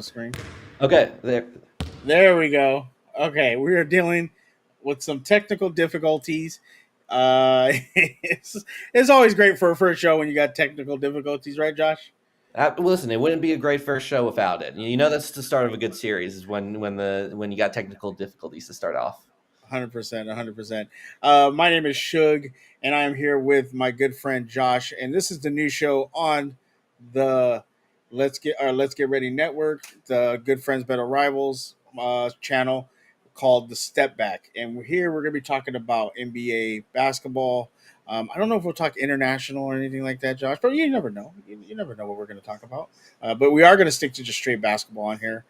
Screen. Okay, there. There we go. Okay, we are dealing with some technical difficulties. It's always great for a first show when you got technical difficulties, right, Josh? Listen, it wouldn't be a great first show without it. You know that's the start of a good series is when you got technical difficulties to start off. 100%, 100%. My name is Suge, and I am here with my good friend Josh, and this is the new show on the Let's Get Ready Network, the Good Friends Better Rivals channel called the Stepback, and we're going to be talking about NBA basketball. I don't know if we'll talk international or anything like that, Josh, but you never know. You never know what we're going to talk about. But we are going to stick to just straight basketball on here,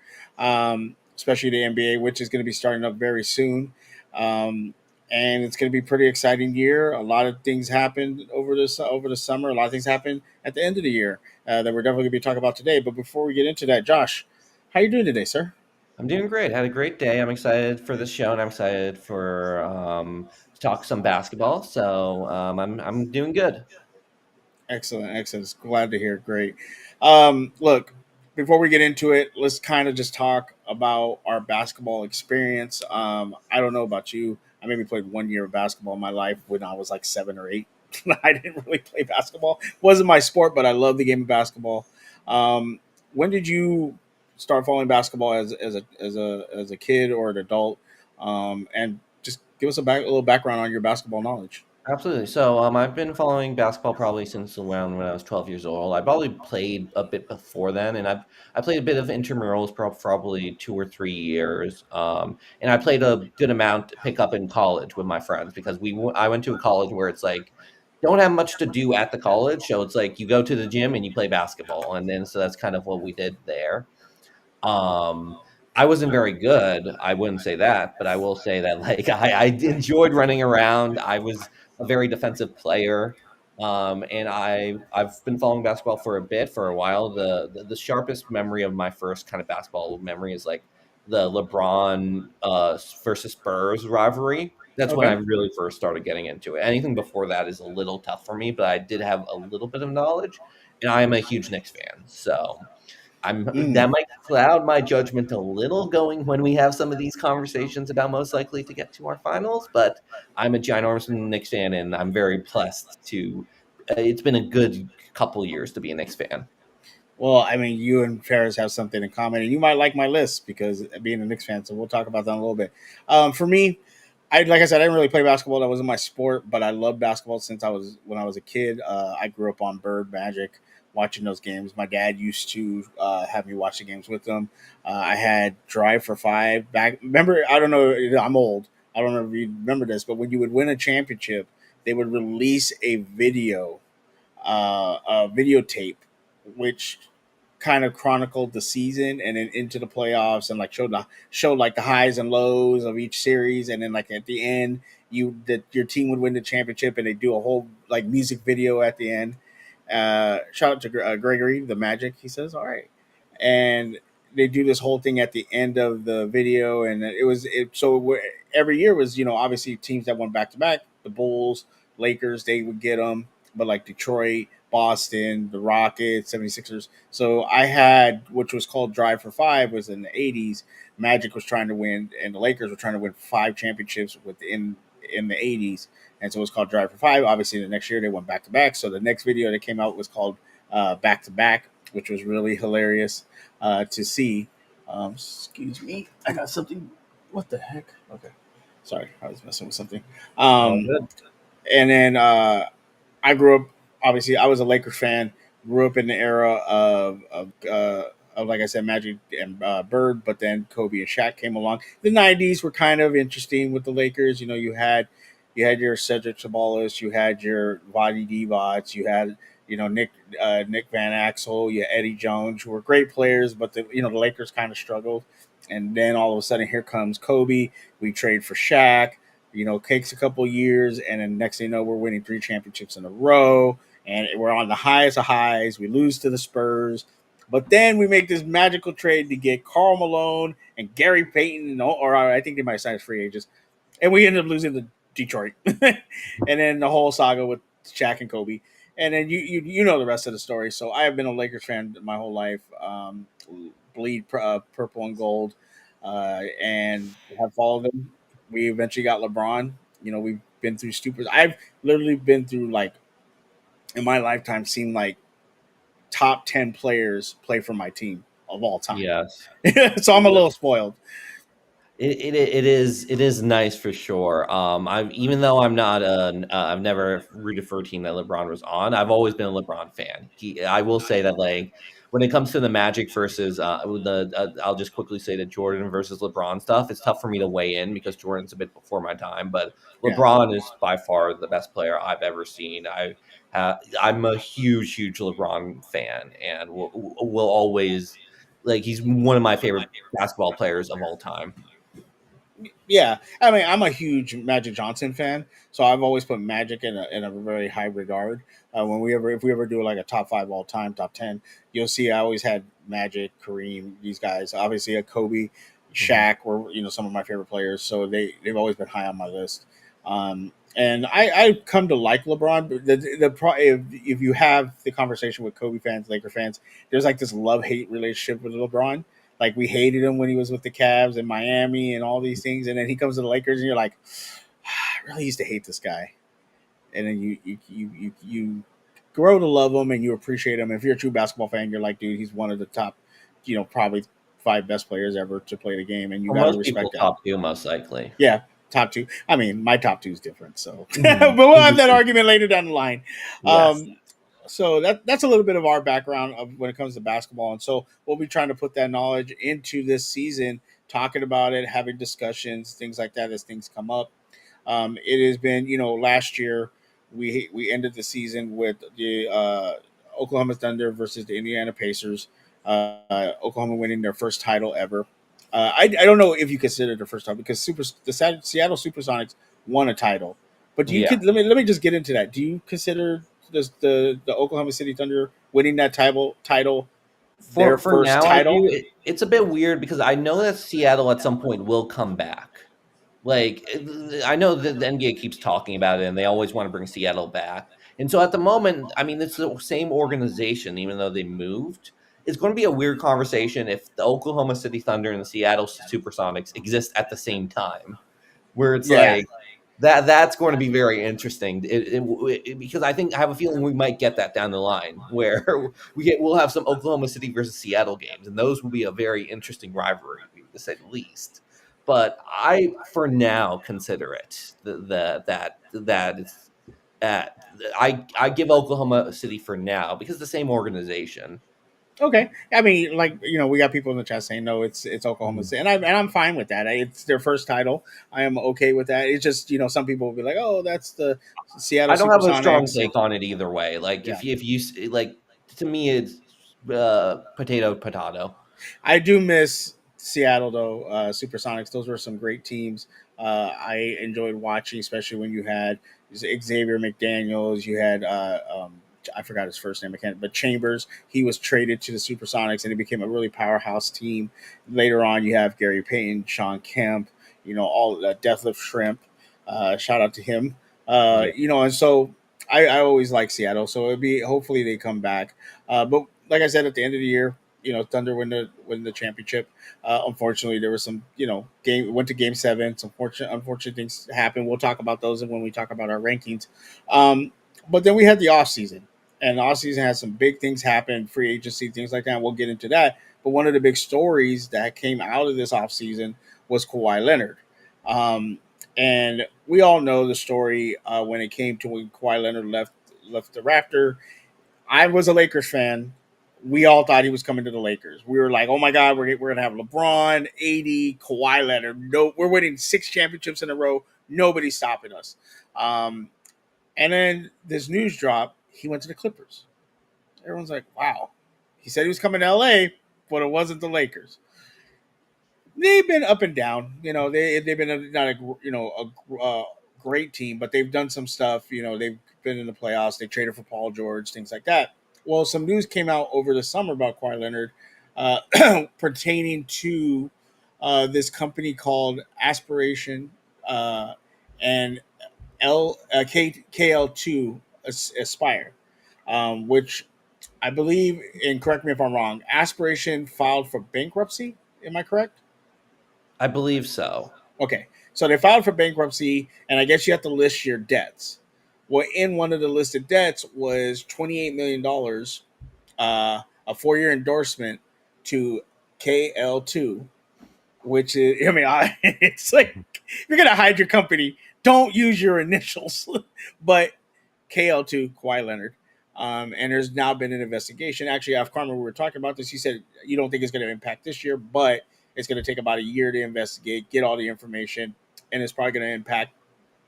especially the NBA, which is going to be starting up very soon. Um, and it's going to be a pretty exciting year. A lot of things happened over the summer. A lot of things happened at the end of the year that we're definitely going to be talking about today. But before we get into that, Josh, how you doing today, sir? I'm doing great. Had a great day. I'm excited for this show, and I'm excited for to talk some basketball. So I'm doing good. Excellent, excellent. Glad to hear. Great. Look, before we get into it, let's kind of just talk about our basketball experience. I don't know about you. I maybe played 1 year of basketball in my life when I was like 7 or 8. I didn't really play basketball. Wasn't my sport, but I love the game of basketball. When did you start following basketball as a kid or an adult? And just give us a little background on your basketball knowledge. Absolutely. So I've been following basketball probably since around when I was 12 years old. I probably played a bit before then, and I played a bit of intramurals for probably 2 or 3 years. And I played a good amount pick up in college with my friends because I went to a college where it's like don't have much to do at the college, so it's like you go to the gym and you play basketball, and then so that's kind of what we did there. Um, I wasn't very good. I wouldn't say that, but I will say that like I enjoyed running around. I was a very defensive player. And I've been following basketball for a bit, for a while. The sharpest memory of my first kind of basketball memory is like the LeBron versus Spurs rivalry. That's when I Okay. really first started getting into it. Anything before that is a little tough for me, but I did have a little bit of knowledge, and I am a huge Knicks fan. So that Mm. might cloud my judgment a little going when we have some of these conversations about most likely to get to our finals, but I'm a ginormous Knicks fan, and I'm very blessed to. It's been a good couple years to be a Knicks fan. Well, I mean, you and Ferris have something in common, and you might like my list because being a Knicks fan. So we'll talk about that in a little bit. For me, like I said, I didn't really play basketball. That wasn't my sport, but I loved basketball since I was a kid. I grew up on Bird Magic, watching those games. My dad used to have me watch the games with him. I had Drive for Five back. Remember, I don't know. I'm old. I don't know if you remember this, but when you would win a championship, they would release a videotape, which kind of chronicled the season and then into the playoffs and like showed like the highs and lows of each series, and then like at the end your team would win the championship and they do a whole like music video at the end. Shout out to Gregory the Magic. He says, "All right," and they do this whole thing at the end of the video, and every year was obviously teams that won back to back. The Bulls, Lakers, they would get them, but like Detroit, Boston, the Rockets, 76ers. So I had, which was called Drive for Five, was in the 80s. Magic was trying to win, and the Lakers were trying to win 5 championships in the 80s. And so it was called Drive for Five. Obviously, the next year they went back to back. So the next video that came out was called Back to Back, which was really hilarious to see. Excuse me. I got something. What the heck? Okay. Sorry, I was messing with something. All Um, good. and then I grew up. Obviously, I was a Lakers fan. Grew up in the era of like I said, Magic and Bird. But then Kobe and Shaq came along. The '90s were kind of interesting with the Lakers. You had your Cedric Sabalas, you had your Vadi Divac, you had Nick Van Axel, you had Eddie Jones, who were great players, but the Lakers kind of struggled. And then all of a sudden, here comes Kobe. We trade for Shaq. Takes a couple years, and then next thing you know, we're winning 3 championships in a row, and we're on the highest of highs. We lose to the Spurs, but then we make this magical trade to get Karl Malone and Gary Payton, or I think they might sign as free agents, and we ended up losing to Detroit, and then the whole saga with Shaq and Kobe, and then you know the rest of the story. So I have been a Lakers fan my whole life. bleed purple and gold, and have followed them. We eventually got LeBron. We've been through stupid. I've literally been through, like, in my lifetime, seen like top 10 players play for my team of all time. Yes. So I'm a little spoiled. It is nice for sure. I'm even though I'm not I've never rooted for a team that LeBron was on. I've always been a LeBron fan. I will say that, like, when it comes to the Magic versus I'll just quickly say that Jordan versus LeBron stuff. It's tough for me to weigh in because Jordan's a bit before my time, but Yeah. LeBron is by far the best player I've ever seen. I'm a huge LeBron fan, and will always, like, he's one of my favorite basketball players of all time. Yeah, I mean, I'm a huge Magic Johnson fan, so I've always put Magic in a very high regard. If we ever do like a top five all time, top 10, you'll see I always had Magic, Kareem, these guys. Obviously, a Kobe, Mhm. Shaq were some of my favorite players, so they've always been high on my list. And I come to like LeBron. But if you have the conversation with Kobe fans, Laker fans, there's like this love hate relationship with LeBron. Like, we hated him when he was with the Cavs in Miami and all these things, and then he comes to the Lakers, and you're like, I really used to hate this guy. And then you grow to love him and you appreciate him. If you're a true basketball fan, you're like, dude, he's one of the top, probably five best players ever to play the game, and you For got to most people, respect that. top 2 most likely. Yeah, top two. I mean, my top two is different, so but Mhm. we'll have that argument later down the line. Yes. Um, so that's a little bit of our background of when it comes to basketball, and so we'll be trying to put that knowledge into this season, talking about it, having discussions, things like that as things come up. It has been, last year we ended the season with the Oklahoma Thunder versus the Indiana Pacers. Oklahoma winning their first title ever. I don't know if you consider it their first title because Seattle Supersonics won a title, but Yeah. let me just get into that. Do you consider the Oklahoma City Thunder winning that title their For first now, I title? do. It's a bit weird because I know that Seattle at some point will come back. Like, I know that the NBA keeps talking about it, and they always want to bring Seattle back. And so at the moment, I mean, it's the same organization, even though they moved. It's going to be a weird conversation if the Oklahoma City Thunder and the Seattle Supersonics exist at the same time, where it's Yeah. like that's going to be very interesting. Because I have a feeling we might get that down the line where we'll have some Oklahoma City versus Seattle games, and those will be a very interesting rivalry, to say the least. But I, for now, consider it that it's at I give Oklahoma City for now because the same organization. Okay, I mean, like, we got people in the chat saying no, it's Oklahoma Mhm. City, and I'm fine with that. It's their first title. I am okay with that. It's just, some people will be like, oh, that's the Seattle I don't have a strong Supersonics, and take on it either way. Like, yeah, like, to me, it's potato. I do miss Seattle though. Supersonics, those were some great teams. I enjoyed watching, especially when you had Xavier McDaniels. You had I forgot his first name, I can't, but Chambers. He was traded to the Supersonics, and it became a really powerhouse team. Later on, you have Gary Payton, Sean Kemp. All Deathlift Shrimp. Shout out to him. Yeah. And so I always like Seattle. So it'd be hopefully they come back. But like I said, at the end of the year, Thunder win the championship. Unfortunately, there was some, went to game seven. Some unfortunate things happened. We'll talk about those when we talk about our rankings. But then we had the off season, and the off season had some big things happen, free agency, things like that. We'll get into that. But one of the big stories that came out of this off season was Kawhi Leonard. Um, and we all know the story when it came to when Kawhi Leonard left the Raptor. I was a Lakers fan. We all thought he was coming to the Lakers. We were like, "Oh my God, we're gonna have LeBron, AD, Kawhi Leonard. No, we're winning 6 championships in a row. Nobody's stopping us." Um, and then this news drop. He went to the Clippers. Everyone's like, "Wow." He said he was coming to LA, but it wasn't the Lakers. They've been up and down. They've been not a great team, but they've done some stuff. They've been in the playoffs. They traded for Paul George, things like that. Well, some news came out over the summer about Kawhi Leonard pertaining to this company called Aspiration and KL2 Aspire, which I believe, and correct me if I'm wrong, Aspiration filed for bankruptcy. Am I correct? I believe so. Okay, so they filed for bankruptcy, and I guess you have to list your debts. Well, in one of the listed debts was $28 million, a 4 year endorsement to KL2, which is, I mean, it's like if you're gonna hide your company, don't use your initials. But KL2, Kawhi Leonard. And there's now been an investigation. Actually, off camera, we were talking about this. He said you don't think it's going to impact this year, but it's going to take about a year to investigate, get all the information, and it's probably going to impact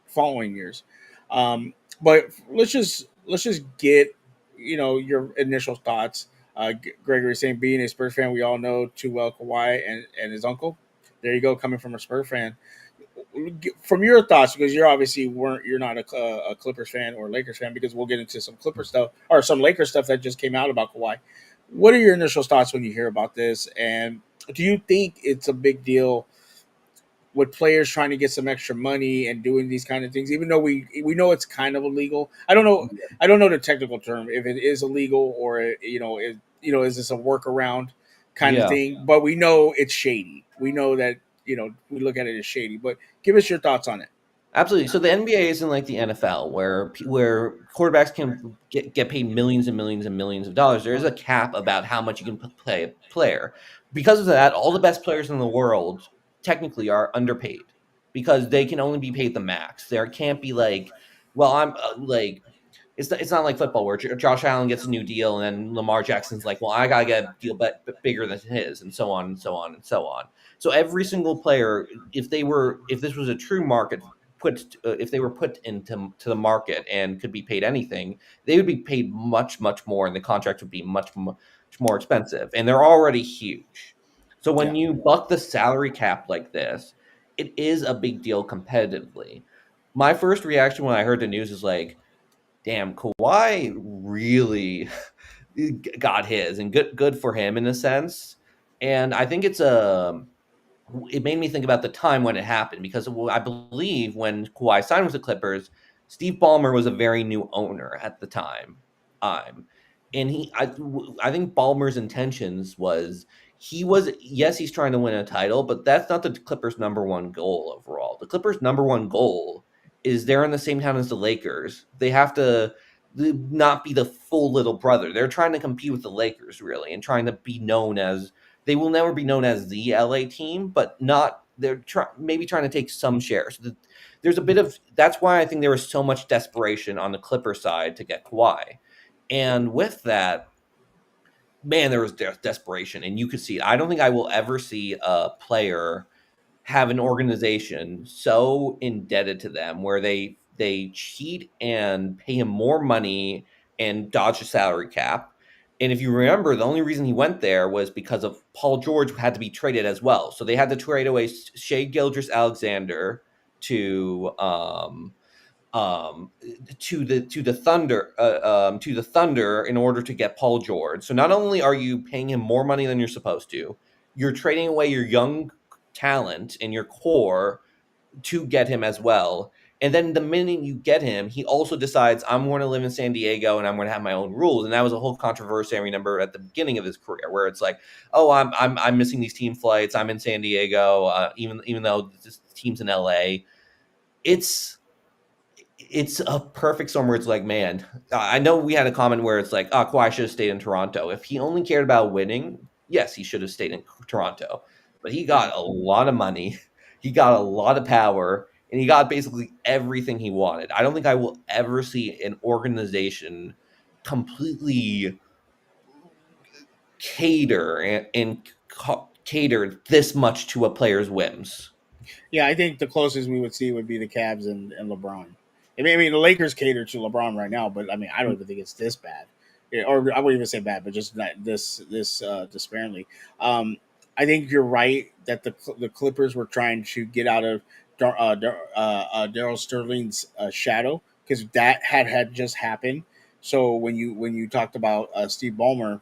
following years. But let's just get your initial thoughts. Gregory saying, being a Spurs fan, we all know too well Kawhi and his uncle. There you go, coming from a Spurs fan. From your thoughts, because you're not a Clippers fan or Lakers fan, because we'll get into some Clipper stuff or some Lakers stuff that just came out about Kawhi. What are your initial thoughts when you hear about this, and do you think it's a big deal with players trying to get some extra money and doing these kind of things, even though we know it's kind of illegal? I don't know the technical term, if it is illegal, or is this a workaround kind of Yeah. thing? But we know it's shady. We know that we look at it as shady. But give us your thoughts on it. Absolutely. So the NBA isn't like the NFL, where quarterbacks can get paid millions and millions and millions of dollars. There is a cap about how much you can play a player. Because of that, all the best players in the world technically are underpaid because they can only be paid the max. There can't be like, well, I'm like it's not like football where Josh Allen gets a new deal and then Lamar Jackson's like, well, I gotta get a deal but bigger than his, and so on and so on and so on. So every single player, if this was a true market, if they were put to the market and could be paid anything, they would be paid much more, and the contract would be much more expensive, and they're already huge. So Yeah, when you buck the salary cap like this, it is a big deal competitively. My first reaction when I heard the news is like, damn, Kawhi really got his, and good for him in a sense. And I think it made me think about the time when it happened, because I believe when Kawhi signed with the Clippers, Steve Ballmer was a very new owner at the time. Um, and I think Ballmer's intentions was, yes, he's trying to win a title, but that's not the Clippers' number one goal overall. The Clippers' number one goal is they're in the same town as the Lakers. They have to not be the full little brother. They're trying to compete with the Lakers really, and trying to be known as, they will never be known as the LA team, but not, maybe trying to take some shares. There's a bit of, that's why I think there was so much desperation on the Clipper side to get Kawhi. And with that, man, there was desperation, and you could see it. I don't think I will ever see a player have an organization so indebted to them where they cheat and pay him more money and dodge the salary cap. And if you remember, the only reason he went there was because of Paul George had to be traded as well. So they had to trade away Shea Gildress Alexander to um, to the Thunder in order to get Paul George. So not only are you paying him more money than you're supposed to, you're trading away your young talent and your core to get him as well. And then the minute you get him, he also decides, I'm going to live in San Diego and I'm going to have my own rules. And that was a whole controversy, I remember, at the beginning of his career, where it's like, oh, I'm missing these team flights. I'm in San Diego, even though this team's in LA. It's it's a perfect storm where it's like, man, I know we had a comment where it's like, oh, Kawhi should have stayed in Toronto. If he only cared about winning, yes, he should have stayed in Toronto. But he got a lot of money, he got a lot of power, and he got basically everything he wanted. I don't think I will ever see an organization completely cater this much to a player's whims. yeah. I think the closest we would see would be the Cavs and LeBron. I mean, the Lakers cater to LeBron right now, but I mean, I don't even think it's this bad. Yeah, or I wouldn't even say bad, but just not this disparately. I think you're right that the Clippers were trying to get out of Daryl Sterling's shadow, because that had just happened. So when you talked about Steve Ballmer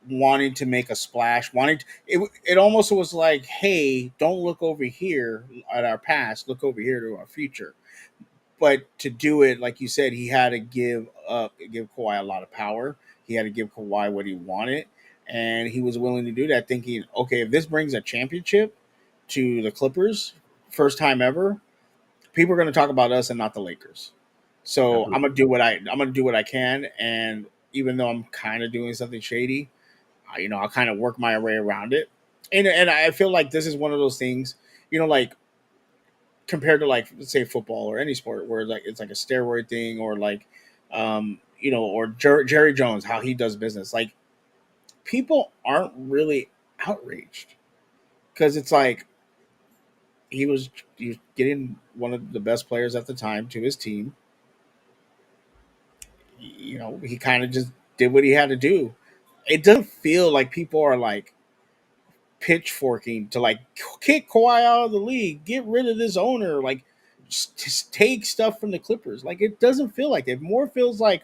wanting to make a splash, it almost was like, hey, don't look over here at our past, look over here to our future. But to do it, like you said, he had to give Kawhi a lot of power. He had to give Kawhi what he wanted, and he was willing to do that, thinking, okay, if this brings a championship to the Clippers, first time ever, people are going to talk about us and not the Lakers. So Absolutely. I'm gonna do what I can, and even though I'm kind of doing something shady, I'll kind of work my way around it. And I feel like this is one of those things, like compared to like let's say football or any sport where like it's like a steroid thing or like or Jerry Jones how he does business. Like people aren't really outraged because it's like he was getting one of the best players at the time to his team. He kind of just did what he had to do. It doesn't feel like people are like pitchforking to like kick Kawhi out of the league, get rid of this owner, like just take stuff from the Clippers. Like it doesn't feel like it. More feels like,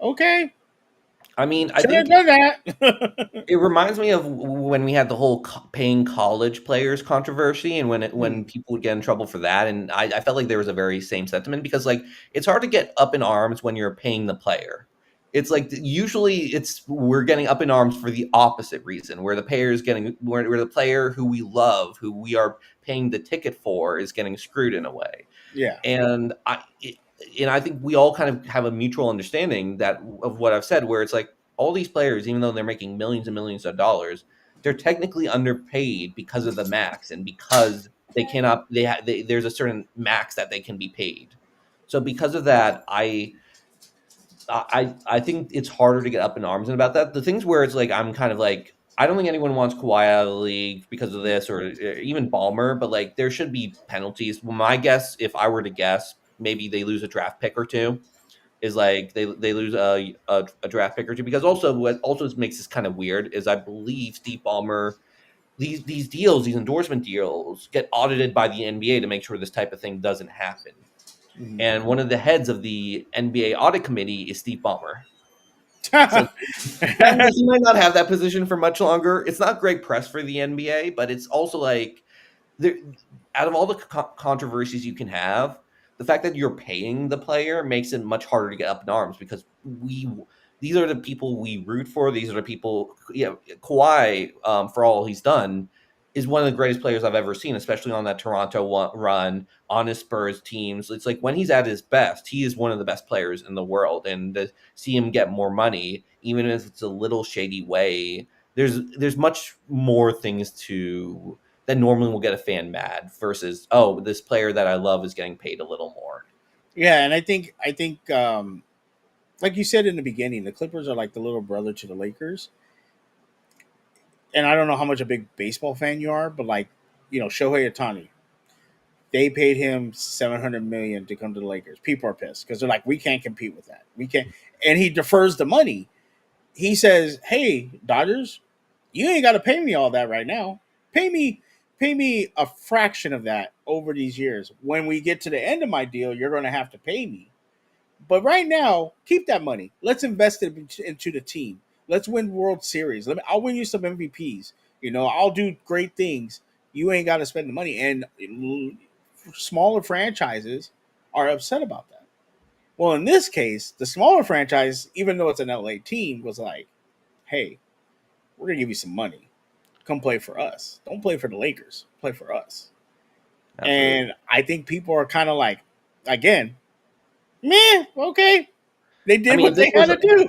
okay, I mean, I should have think done that. it reminds me of when we had the whole paying college players controversy, and when Hmm. people would get in trouble for that, and I felt like there was a very same sentiment because like it's hard to get up in arms when you're paying the player. It's like usually it's we're getting up in arms for the opposite reason, where the player is getting where the player who we love, who we are paying the ticket for, is getting screwed in a way. Yeah, And I think we all kind of have a mutual understanding that of what I've said, where it's like all these players, even though they're making millions and millions of dollars, they're technically underpaid because of the max and because they cannot there's a certain max that they can be paid. So because of that, I think it's harder to get up in arms about that. The things where it's like I'm kind of like I don't think anyone wants Kawhi out of the league because of this, or even Balmer, but like there should be penalties. Well, my guess, if I were to guess, maybe they lose a draft pick or two. Is like they lose a draft pick or two because also what also makes this kind of weird is I believe Steve Ballmer these deals these endorsement deals get audited by the NBA to make sure this type of thing doesn't happen. hmm And one of the heads of the NBA audit committee is Steve Ballmer. So he might not have that position for much longer. It's not great press for the NBA, but it's also like there, out of all the controversies you can have, the fact that you're paying the player makes it much harder to get up in arms because these are the people we root for. These are the people. Yeah, Kawhi, for all he's done, is one of the greatest players I've ever seen, especially on that Toronto run on his Spurs teams. It's like when he's at his best, he is one of the best players in the world, and to see him get more money, even if it's a little shady way, there's much more things to that normally will get a fan mad versus this player that I love is getting paid a little more. yeah, and I think like you said in the beginning, the Clippers are like the little brother to the Lakers. And I don't know how much a big baseball fan you are, but like Shohei Ohtani, they paid him 700 million to come to the Lakers. People are pissed because they're like, we can't compete with that. We can't, and he defers the money. He says, "Hey, Dodgers, you ain't got to pay me all that right now. Pay me, pay me a fraction of that over these years. When we get to the end of my deal, you're going to have to pay me. But right now, keep that money. Let's invest it into the team. Let's win World Series. I'll win you some MVPs. I'll do great things. You ain't got to spend the money." And smaller franchises are upset about that. Well, in this case, the smaller franchise, even though it's an LA team, was like, "Hey, we're gonna give you some money. Come play for us. Don't play for the Lakers. Play for us." Absolutely. And I think people are kind of like, again, meh, okay. They I did mean, what they had to do.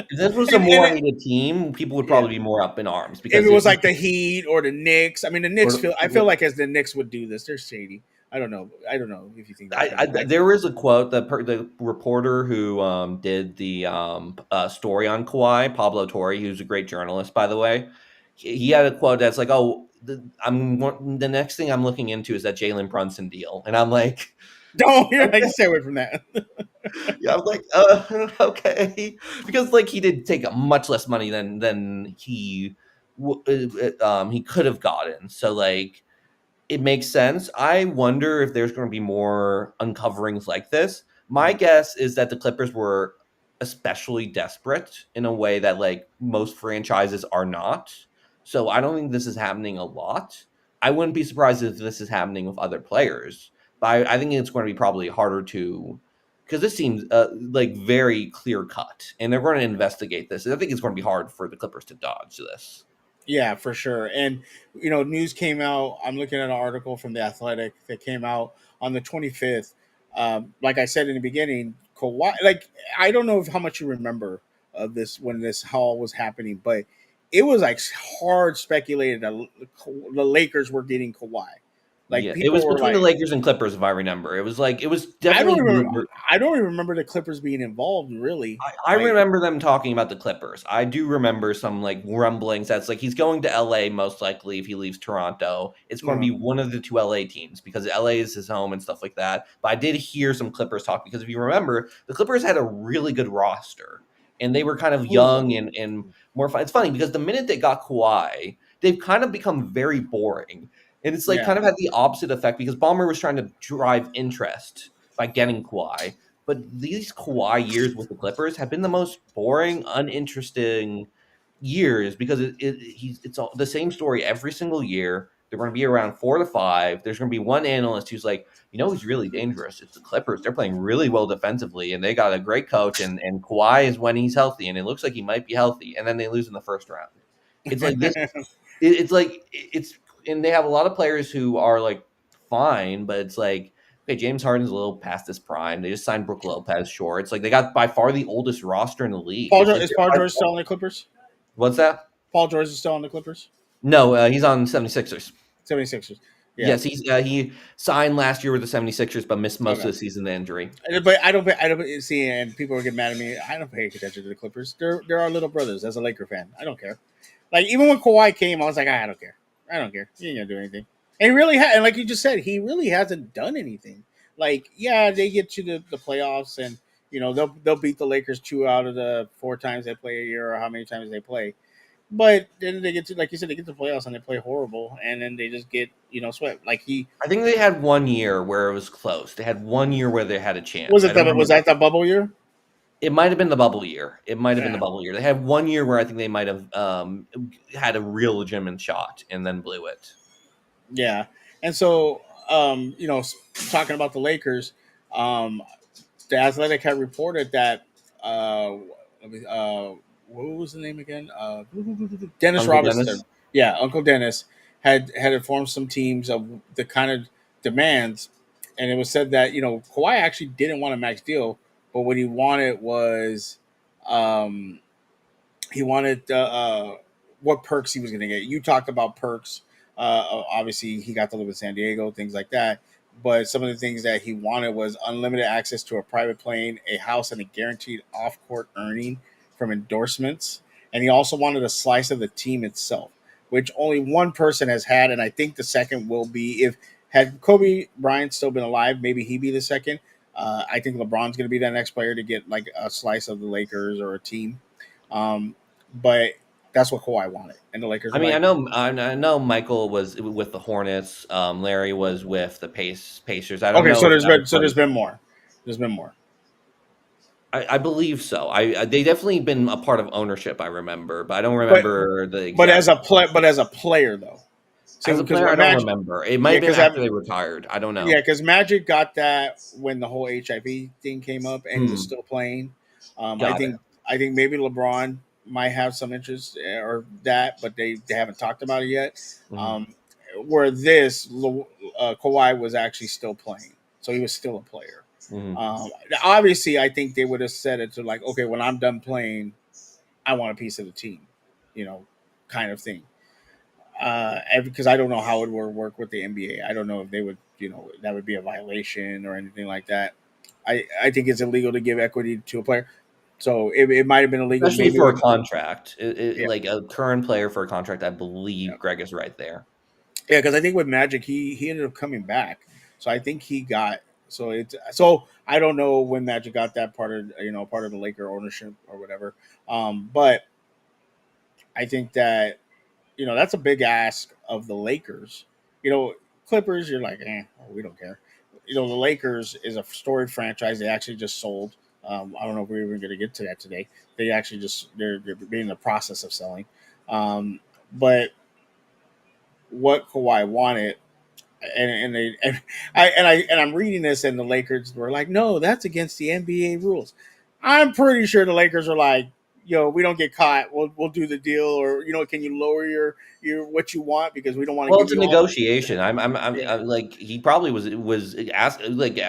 if this was a and more hated team, people would yeah, probably be more up in arms if because it if was this like the Heat or the Knicks, I mean, the Knicks or, feel. I feel like as the Knicks would do this, they're shady. I don't know. I don't know if you think they're shady. there is a quote the reporter who did the story on Kawhi, Pablo Torre, who's a great journalist, by the way. He had a quote that's like, "Oh, the next thing I'm looking into is that Jalen Brunson deal," and I'm like, Don't. I just stay away from that. yeah, I'm like, okay, because like he did take much less money than he could have gotten, so like it makes sense. I wonder if there's going to be more uncoverings like this. My guess is that the Clippers were especially desperate in a way that like most franchises are not. So I don't think this is happening a lot. I wouldn't be surprised if this is happening with other players, but I think it's going to be probably harder to. because this seems like very clear cut, and they're going to investigate this. I think it's going to be hard for the Clippers to dodge this. Yeah, for sure. And news came out. I'm looking at an article from the Athletic that came out on the 25th. Like I said in the beginning, Kawhi. Like I don't know how much you remember of this when this all was happening, but it was like hard speculated that the Lakers were getting Kawhi. Like Yeah, it people was were between the like, Lakers and Clippers, if I remember. It was I don't definitely remember. rumored. I don't even remember the Clippers being involved. Really, I like, remember them talking about the Clippers. I do remember some like rumblings that's like he's going to LA most likely if he leaves Toronto. It's going to uh, be one of the two LA teams because LA is his home and stuff like that. But I did hear some Clippers talk because if you remember, the Clippers had a really good roster and they were kind of who young and more fun. It's funny because the minute they got Kawhi, they've kind of become very boring. And it's like yeah. kind of had the opposite effect because Ballmer was trying to drive interest by getting Kawhi. But these Kawhi years with the Clippers have been the most boring, uninteresting years because it's all the same story every single year. They're going to be around 4 to 5. There's going to be one analyst who's like, who's really dangerous? It's the Clippers. They're playing really well defensively, and they got a great coach. And Kawhi is when he's healthy, and it looks like he might be healthy. And then they lose in the first round. It's like this. It's like it's and they have a lot of players who are like fine, but it's like okay, James Harden's a little past his prime. They just signed Brook Lopez short. It's like they got by far the oldest roster in the league. It's like Is Paul George still on the Clippers? what's that? Paul George is still on the Clippers. No, he's on 76ers. 76ers. Yeah. Yes, he signed last year with the 76ers, but missed most Okay. of the season with injury. But I don't see, and people are getting mad at me. I don't pay attention to the Clippers. They're our little brothers. As a Laker fan, I don't care. Like even when Kawhi came, I was like, I don't care. I don't care. He ain't gonna do anything. And he really and like you just said, he really hasn't done anything. Like yeah, they get to the playoffs, and they'll beat the Lakers 2 out of the 4 times they play a year, or how many times they play. But then they get to, like you said, they get to the playoffs and they play horrible, and then they just get swept. Like he I think they had 1 year where it was close. They had 1 year where they had a chance. was I it don't that was remember. that the bubble year? It might have been the bubble year. It might have been the Yeah. bubble year. They had 1 year where I think they might have had a real legitimate shot and then blew it. Yeah. And so, talking about the Lakers, um, the Athletic had reported that, what was the name again? Dennis Uncle Robinson. Dennis. Yeah, Uncle Dennis had informed some teams of the kind of demands, and it was said that Kawhi actually didn't want a max deal, but what he wanted was, um, he wanted what perks he was going to get. You talked about perks. Obviously, he got to live in San Diego, things like that. But some of the things that he wanted was unlimited access to a private plane, a house, and a guaranteed off-court earning from endorsements. And he also wanted a slice of the team itself, which only one person has had, and I think the second will be if had Kobe Bryant still been alive, maybe he'd be the second. I think LeBron's going to be that next player to get like a slice of the Lakers or a team. Um, but that's what Kawhi wanted, and the Lakers I were mean, like, I know Michael was with the Hornets. Larry was with the Pacers. I don't okay, know so if that was there's like. been more. There's been more. I believe so. They definitely been a part of ownership. I remember, but I don't But remember the exact. as a player though, see, As a because player, I when don't Magic, remember. It might yeah, have been because after they retired. I don't know. Magic got that when the whole HIV thing came up, and he was Hmm. still playing. Got it. I think maybe LeBron might have some interest or that, but they haven't talked about it yet. Mhm. Um, where this Kawhi was actually still playing, so he was still a player. Mhm. Um, Obviously, I think they would have said it to like, okay, when I'm done playing, I want a piece of the team, kind of thing. Because I don't know how it would work with the NBA. I don't know if they would, that would be a violation or anything like that. I think it's illegal to give equity to a player, so it might have been illegal. Especially Maybe for a with contract, yeah, like a current player for a contract. I believe yeah, Greg is right there. yeah. Because I think with Magic, he ended up coming back, so I think he got. So I don't know when Magic got that part of the Laker ownership or whatever. But I think that that's a big ask of the Lakers. Clippers, you're like, we don't care. The Lakers is a storied franchise. They actually just sold. I don't know if we're even going to get to that today. They actually they're in the process of selling. But what Kawhi wanted And I'm reading this, and the Lakers were like, "No, that's against the NBA rules." I'm pretty sure the Lakers are like, "Yo, we don't get caught. We'll do the deal, or can you lower your what you want because we don't want to Well, give it's a you all." negotiation. Yeah, I'm like he probably was asked like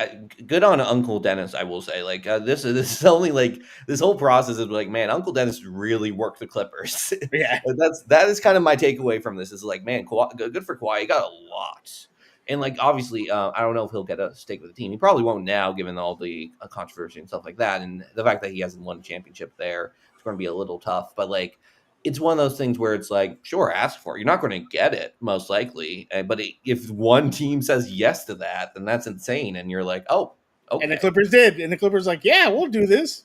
good on Uncle Dennis. I will say like this is only like this whole process is like man, Uncle Dennis really worked the Clippers. yeah. That is kind of my takeaway from this is like man, good for Kawhi. He got a lot, and like obviously I don't know if he'll get a stake with the team. He probably won't now, given all the controversy and stuff like that, and the fact that he hasn't won a championship there. It's going to be a little tough, but like it's one of those things where it's like, sure, ask for it. You're not going to get it, most likely. But if one team says yes to that, then that's insane. And you're like, oh, And the okay. Clippers did, and the Clippers like, "Yeah, we'll do this."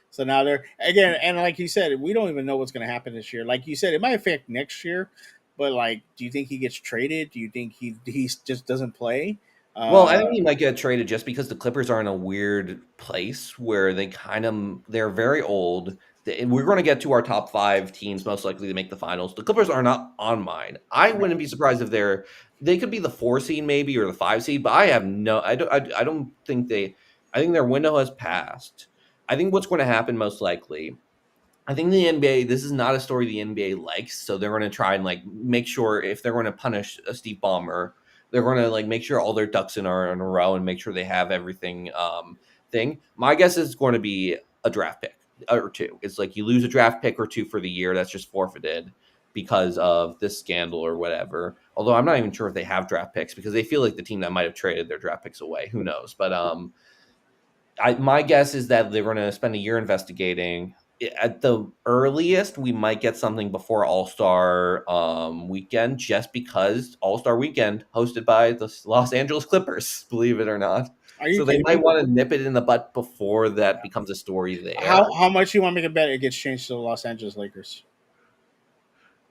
So now they're again, and like you said, we don't even know what's going to happen this year. Like you said, it might affect next year, but like, do you think he gets traded? Do you think he just doesn't play? Well, I think Uh, he might get traded just because the Clippers are in a weird place where they're very old. We're going to get to our top five teams most likely to make the finals. The Clippers are not on mine. I wouldn't be surprised if they could be the 4 seed maybe or the 5 seed, but I have no. I don't think they. I think their window has passed. I think what's going to happen most likely I think the NBA, this is not a story the NBA likes, so they're going to try and like make sure if they're going to punish a Steve Ballmer, they're going to like make sure all their ducks are in a row and make sure they have everything. Thing. My guess is going to be a draft pick or two. It's like you lose a draft pick or two for the year that's just forfeited because of this scandal or whatever. Although I'm not even sure if they have draft picks because they feel like the team that might have traded their draft picks away. Who knows? But my guess is that they're going to spend a year investigating. At the earliest, we might get something before All Star weekend, just because All Star weekend hosted by the Los Angeles Clippers, believe it or not. are you So they kidding might me? want to nip it in the butt before that becomes a story there. How much you want to make a bet it gets changed to the Los Angeles Lakers?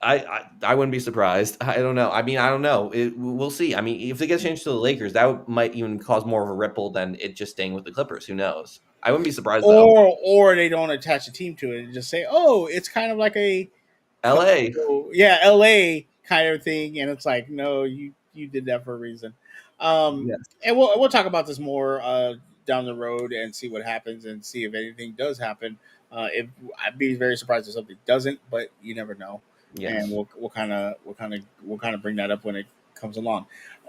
I wouldn't be surprised. I don't know. I mean, I don't know. We'll see. I mean, if it gets changed to the Lakers, might even cause more of a ripple than it just staying with the Clippers. Who knows? I wouldn't be surprised though. Or they don't attach a team to it and just say, "Oh, it's kind of like a LA. yeah, LA kind of thing," and it's like, no, you did that for a reason. Yes. And we'll talk about this more down the road and see what happens and see if anything does happen. If I'd be very surprised if something doesn't, but you never know. And Yes. we'll kind of bring that up when it comes along.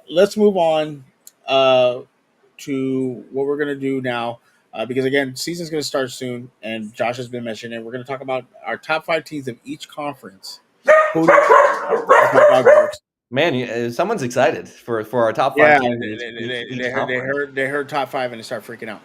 Let's move on uh, to what we're gonna do now. Because again, season's going to start soon, and Josh has been mentioning it. We're going to talk about our top five teams of each conference. Who? That's my dog barks. Man, someone's excited for our top five Yeah, teams in each conference. they heard top five and they start freaking out.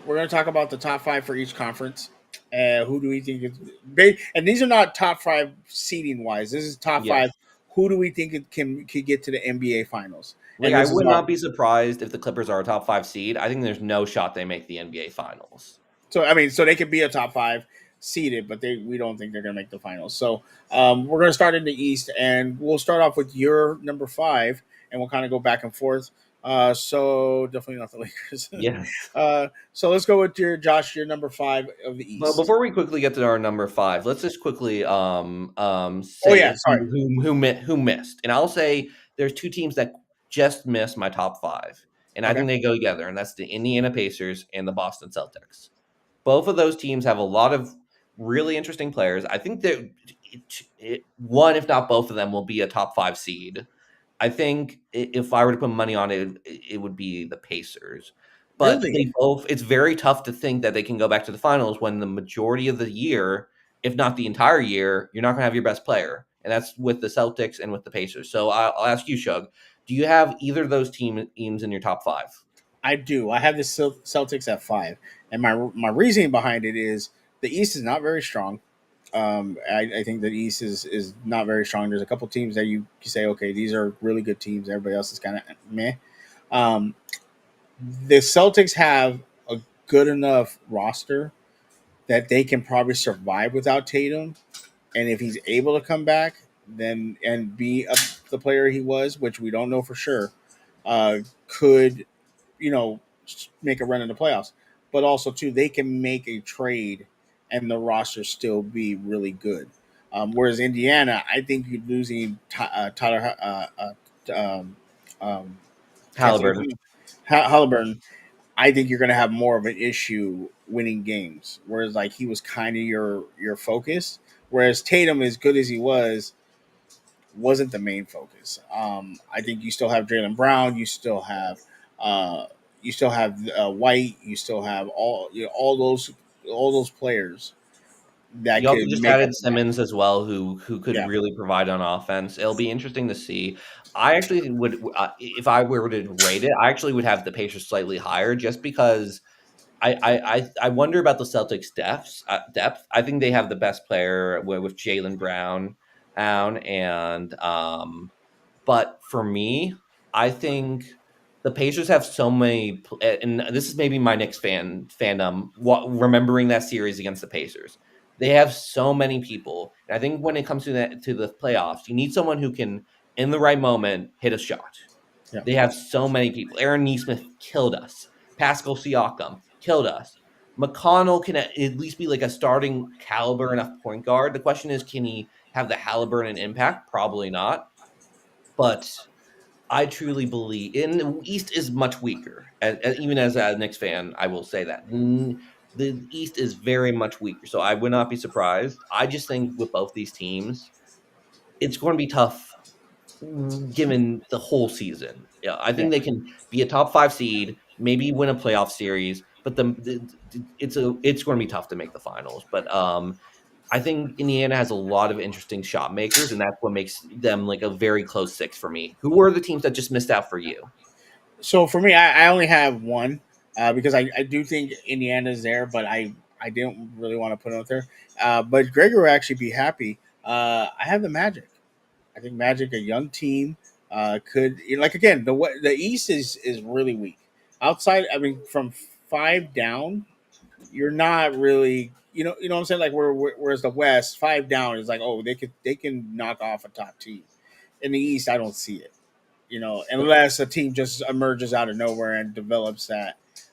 We're going to talk about the top five for each conference. Who do we think is? And these are not top five seeding wise. This is top five. Yes. Who do we think it can get to the NBA finals? Like And I this is would our not be surprised if the Clippers are a top 5 seed. I think there's no shot they make the NBA finals. So I mean, so they could be a top five seeded, but we don't think they're going to make the finals. So we're going to start in the East, and we'll start off with your number five, and we'll kind of go back and forth. So definitely not the Lakers. Yes. So let's go with your Josh, your number five of the Well, East. before we quickly get to our number five, let's just quickly Oh yeah, say sorry. who missed, and I'll say there's two teams that just missed my top five, and I Okay, think they go together, and that's the Indiana Pacers and the Boston Celtics. Both of those teams have a lot of really interesting players. I think that one, if not both of them, will be a top 5 seed. I think if I were to put money on it, it would be the Pacers. But really? they both, it's very tough to think that they can go back to the finals when the majority of the year, if not the entire year, you're not going to have your best player. And that's with the Celtics and with the Pacers. So I'll ask you, Shug, do you have either of those teams in your top five? I do. I have the Celtics at five, and my reasoning behind it is the East is not very strong. I think the East is not very strong. There's a couple teams that you say, okay, these are really good teams. Everybody else is kind of meh. Um, the Celtics have a good enough roster that they can probably survive without Tatum, and if he's able to come back, then and be the player he was, which we don't know for sure, could you know make a run in the playoffs. But also too, they can make a trade and the roster still be really good. Whereas Indiana, I think you're losing Tyler. um, um, can't say his Halliburton. name. Halliburton, I think you're going to have more of an issue winning games. Whereas like he was kind of your focus. Whereas Tatum, as good as he was, wasn't the main focus. I think you still have Jalen Brown. Uh, you still have White. You still have all those players that You also could just make up added the match. Simmons as well, who could Yeah, really provide on offense. It'll be interesting to see. I actually would, if I were to rate it, I actually would have the Pacers slightly higher, just because I wonder about the Celtics' depth. Depth. I think they have the best player with Jalen Brown, and but for me, I think the Pacers have so many, and this is maybe my Knicks fandom. Remembering that series against the Pacers, they have so many people, and I think when it comes to the playoffs, you need someone who can, in the right moment, hit a shot. yeah. They have so many people. Aaron Nesmith killed us. Pascal Siakam killed us. McConnell can at least be like a starting caliber enough point guard. The question is, can he have the Halliburton impact? Probably not. But I truly believe in the East is much weaker. And even as a Knicks fan, I will say that the East is very much weaker. So I would not be surprised. I just think with both these teams, it's going to be tough given the whole season. Yeah, I Yeah. think they can be a top 5 seed, maybe win a playoff series, but it's going to be tough to make the finals. But I think Indiana has a lot of interesting shot makers, and that's what makes them like a very close 6 for me. Who were the teams that just missed out for you? So for me, I only have one because I do think Indiana's there, but I didn't really want to put it out there. But Gregor will actually be happy. I have the Magic. I think Magic, a young team, could like again the East is really weak. Outside, I mean, from five down, you're not really what I'm saying. Like whereas the West five down is like, oh, they can knock off a top team. In the East, I don't see it. Unless a team just emerges out of nowhere and develops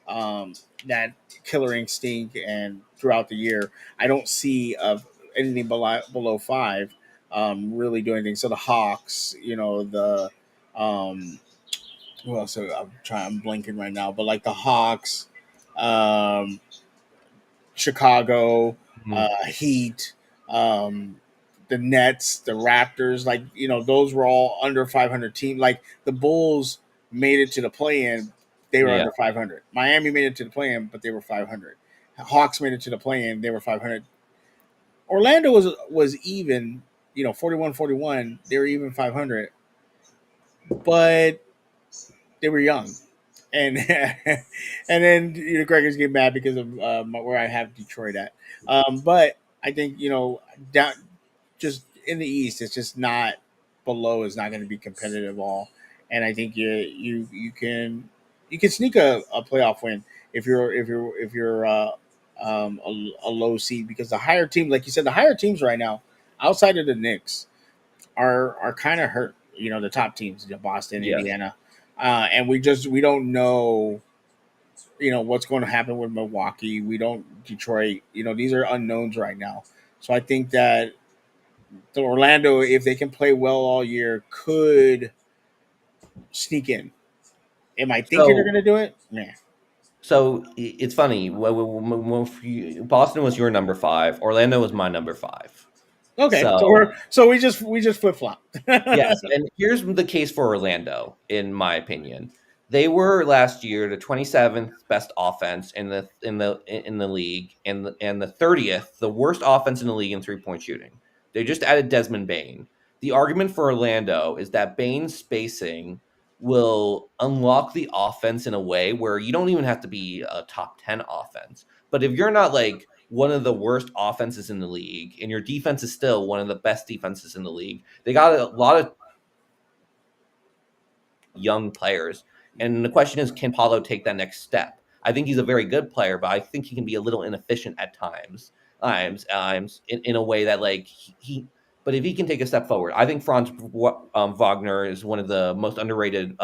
um, that killer instinct, and throughout the year, I don't see anything below five really doing anything. So the Hawks, the who else? I'm blanking right now, but like the Hawks, um, Chicago, Mhm. Heat, um, the Nets, the Raptors, like those were all under 500 team. Like the Bulls made it to the play-in, they were Yeah. under 500. Miami made it to the play-in, but they were 500. Hawks made it to the play-in, they were 500. Orlando was even, 41-41. They were even 500, but they were young. And and then Gregor's getting mad because of where I have Detroit at. But I think down just in the East, it's just not below is not going to be competitive at all. And I think you can sneak a playoff win if you're a low seed, because the higher team, like you said, the higher teams right now outside of the Knicks are kind of hurt. The top teams, Boston, Yes. Indiana, and we don't know what's going to happen with Milwaukee. We don't Detroit. These are unknowns right now. So I think that the Orlando, if they can play well all year, could sneak in. Am I thinking they're So going to do it? Nah. it's funny. Boston was your number 5. Orlando was my number 5. Okay, so So we just flip flop. yes, and here's the case for Orlando, in my opinion. They were last year the 27th best offense in the league, and the 30th, the worst offense in the league in 3-point shooting. They just added Desmond Bain. The argument for Orlando is that Bain's spacing will unlock the offense in a way where you don't even have to be a top 10 offense. But if you're not like one of the worst offenses in the league and your defense is still one of the best defenses in the league, they got a lot of young players. And the question is, can Paulo take that next step? I think he's a very good player, but I think he can be a little inefficient at times in a way that like but if he can take a step forward, I think Franz Wagner is one of the most underrated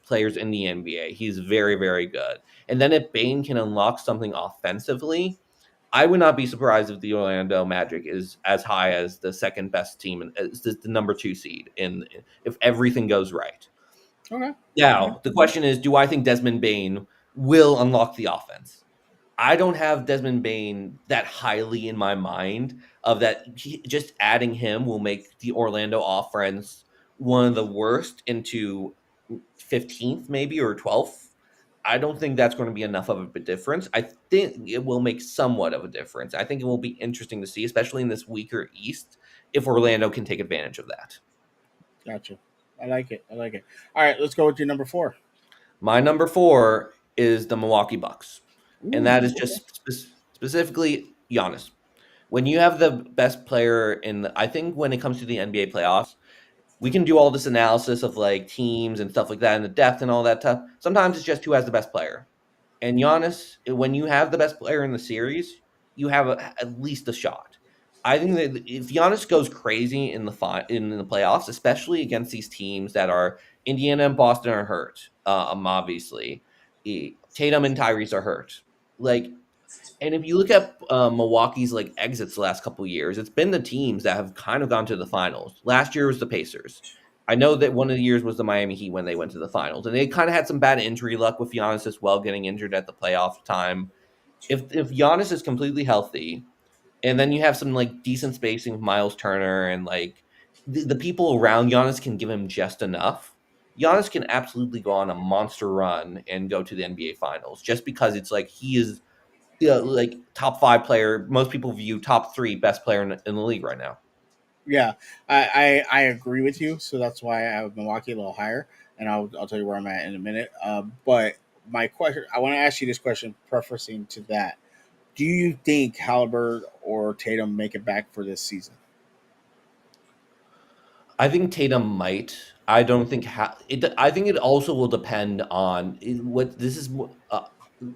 players in the NBA. He's very, very good. And then if Bain can unlock something offensively, I would not be surprised if the Orlando Magic is as high as the second best team and as the number 2 seed in if everything goes right. Okay. Okay. Now, the question is, do I think Desmond Bain will unlock the offense? I don't have Desmond Bain that highly in my mind of that just adding him will make the Orlando offense one of the worst into 15th maybe or 12th. I don't think that's going to be enough of a difference. I think it will make somewhat of a difference. I think it will be interesting to see, especially in this weaker East, if Orlando can take advantage of that. Gotcha. I like it. I like it. All right, let's go with your number four. My number 4 is the Milwaukee Bucks, and Ooh. that is Okay. just specifically Giannis. When you have the best player I think when it comes to the NBA playoffs, we can do all this analysis of like teams and stuff like that and the depth and all that stuff. Sometimes it's just who has the best player. And Giannis, when you have the best player in the series, you have at least a shot. I think that if Giannis goes crazy in the playoffs, especially against these teams that are Indiana and Boston are hurt, obviously, Tatum and Tyrese are hurt. Like, and if you look at Milwaukee's like exits the last couple of years, it's been the teams that have kind of gone to the finals. Last year was the Pacers. I know that one of the years was the Miami Heat when they went to the finals, and they kind of had some bad injury luck with Giannis as well, getting injured at the playoff time. If Giannis is completely healthy, and then you have some like decent spacing with Miles Turner and like the people around Giannis can give him just enough. Giannis can absolutely go on a monster run and go to the NBA Finals just because it's like he is like top 5 player. Most people view top 3 best player in the league right now. Yeah, I agree with you. So that's why I have Milwaukee a little higher, and I'll tell you where I'm at in a minute. But my question, I want to ask you this question, prefacing to that. Do you think Halliburton or Tatum make it back for this season? I think Tatum might. I don't think it. I think it also will depend on what this is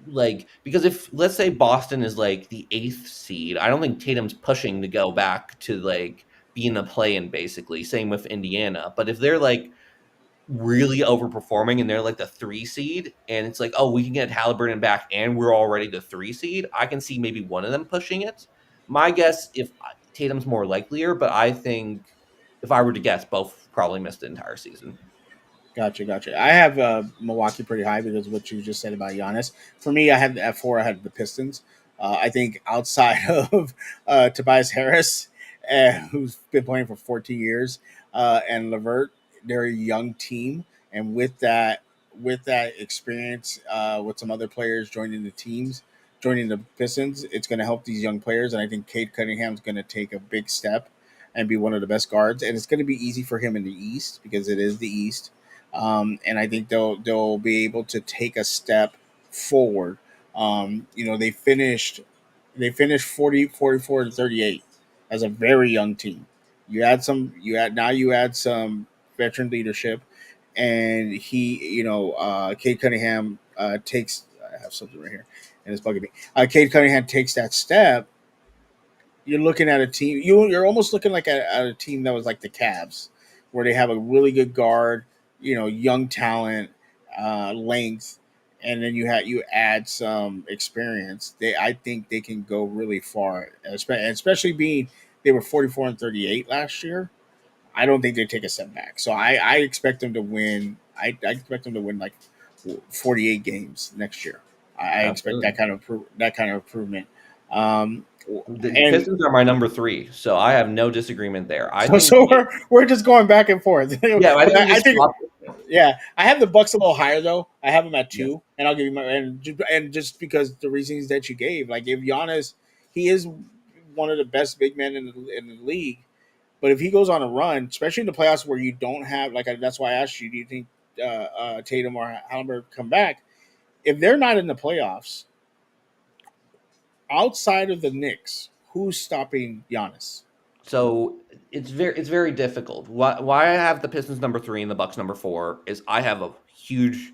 like because if let's say Boston is like the 8th seed, I don't think Tatum's pushing to go back to like be in a play-in basically. Same with Indiana, but if they're like really overperforming and they're like the 3 seed and it's like, oh, we can get Halliburton back and we're already the 3 seed, I can see maybe one of them pushing it. My guess, if Tatum's more likelier, but I think if I were to guess, both probably missed the entire season. Gotcha, gotcha. I have Milwaukee pretty high because of what you just said about Giannis. For me, I had at four. I had the Pistons. I think outside of Tobias Harris, who's been playing for 14 years, and Levert, they're a young team, and with that experience, with some other players joining the teams, joining the Pistons, it's going to help these young players, and I think Cade Cunningham's going to take a big step and be one of the best guards, and it's going to be easy for him in the East because it is the East, and I think they'll be able to take a step forward. They finished 40, 44, and 38 as a very young team. You add some veteran leadership, and Cade Cunningham takes. I have something right here, and it's bugging me. Cade Cunningham takes that step. You're looking at a team. You're almost looking like at a team that was like the Cavs, where they have a really good guard, young talent, length, and then you add some experience. I think they can go really far, especially being they were 44 and 38 last year. I don't think they take a step back. So I expect them to win. I expect them to win like 48 games next year. I expect Absolutely. that kind of improvement. Um, The and Pistons are my number 3, so I have no disagreement there. I so, think, so we're just going back and forth. yeah, I think we I just think swap. yeah, I have the Bucks a little higher though. I have them at Yeah, 2, and I'll give you my and just because the reasons that you gave, like if Giannis, he is one of the best big men in the league. But if he goes on a run, especially in the playoffs where you don't have that's why I asked you, do you think Tatum or Halliburton come back? If they're not in the playoffs, outside of the Knicks, who's stopping Giannis? so it's very difficult. Why I have the Pistons number 3 and the Bucks number 4 is I have a huge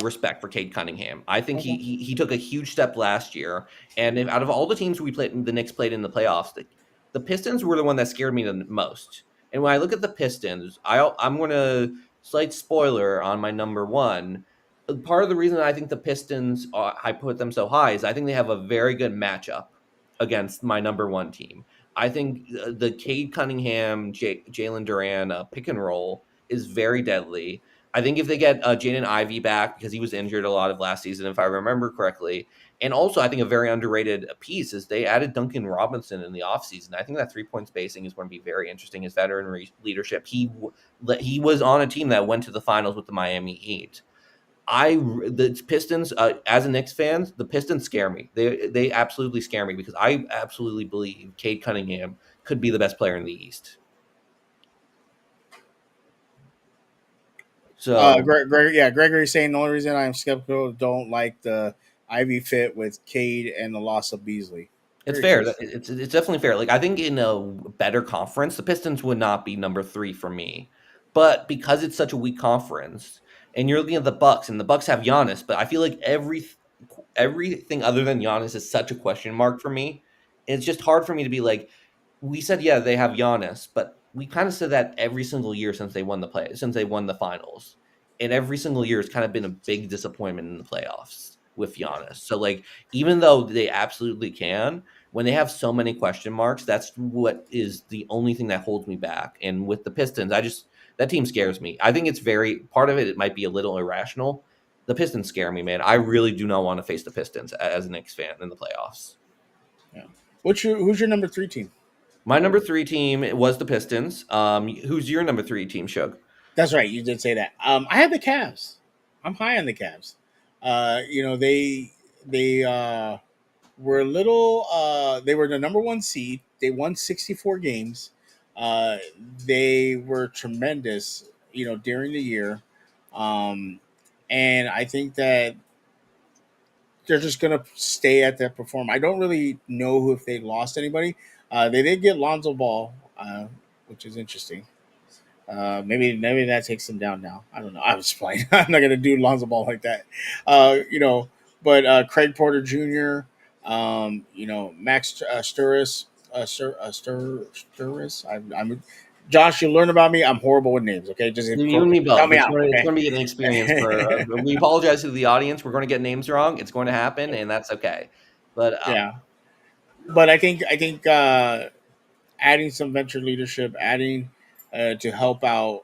respect for Cade Cunningham. I think he, Okay. he he took a huge step last year, and out of all the teams the Knicks played in the playoffs, the Pistons were the one that scared me the most. And when I look at the Pistons, I'm going to slight spoiler on my number 1. Part of the reason I think the Pistons I put them so high is I think they have a very good matchup against my number one team. I think the Cade Cunningham, Jalen Duran pick and roll is very deadly. I think if they get Jaden Ivey back because he was injured a lot of last season, if I remember correctly, and also I think a very underrated piece is they added Duncan Robinson in the offseason. I think that 3 point spacing is going to be very interesting. His veteran leadership. He was on a team that went to the finals with the Miami Heat. The Pistons, as a Knicks fan, the Pistons scare me. They absolutely scare me because I absolutely believe Cade Cunningham could be the best player in the East. So Gregory's saying the only reason I'm skeptical don't like the Ivy fit with Cade and the loss of Beasley. it's Very fair. true. It's definitely fair. Like I think in a better conference, the Pistons would not be number 3 for me. But because it's such a weak conference, and you're looking at the Bucks, and the Bucks have Giannis, but I feel like everything other than Giannis is such a question mark for me. It's just hard for me to be like, we said, yeah, they have Giannis, but we kind of said that every single year since they won the finals. And every single year has kind of been a big disappointment in the playoffs with Giannis. So like, even though they absolutely can, when they have so many question marks, that's what is the only thing that holds me back. And with the Pistons, that team scares me. I think it's very part of it. It might be a little irrational. The Pistons scare me, man. I really do not want to face the Pistons as a Knicks fan in the playoffs. Yeah. Who's your number 3 team? My number 3 team was the Pistons. Who's your number 3 team, Shug? That's right. You did say that. I have the Cavs. I'm high on the Cavs. They were a little. They were the number 1 seed. They won 64 games. Uh, they were tremendous. During the year, um, and I think that they're just gonna stay at that perform. I don't really know who if they lost anybody. They did get Lonzo Ball, which is interesting. Maybe that takes them down now. I don't know. I was playing. I'm not gonna do Lonzo Ball like that. Uh, you know, but Craig Porter Jr. Max Sturris, Sturris. I'm Josh. You learn about me. I'm horrible with names. Okay, just You and me help both. me It's out. going, to, it's Okay. going to be an experience for. We apologize to the audience. We're going to get names wrong. It's going to happen, and that's okay. But Yeah, but I think adding some venture leadership, adding to help out.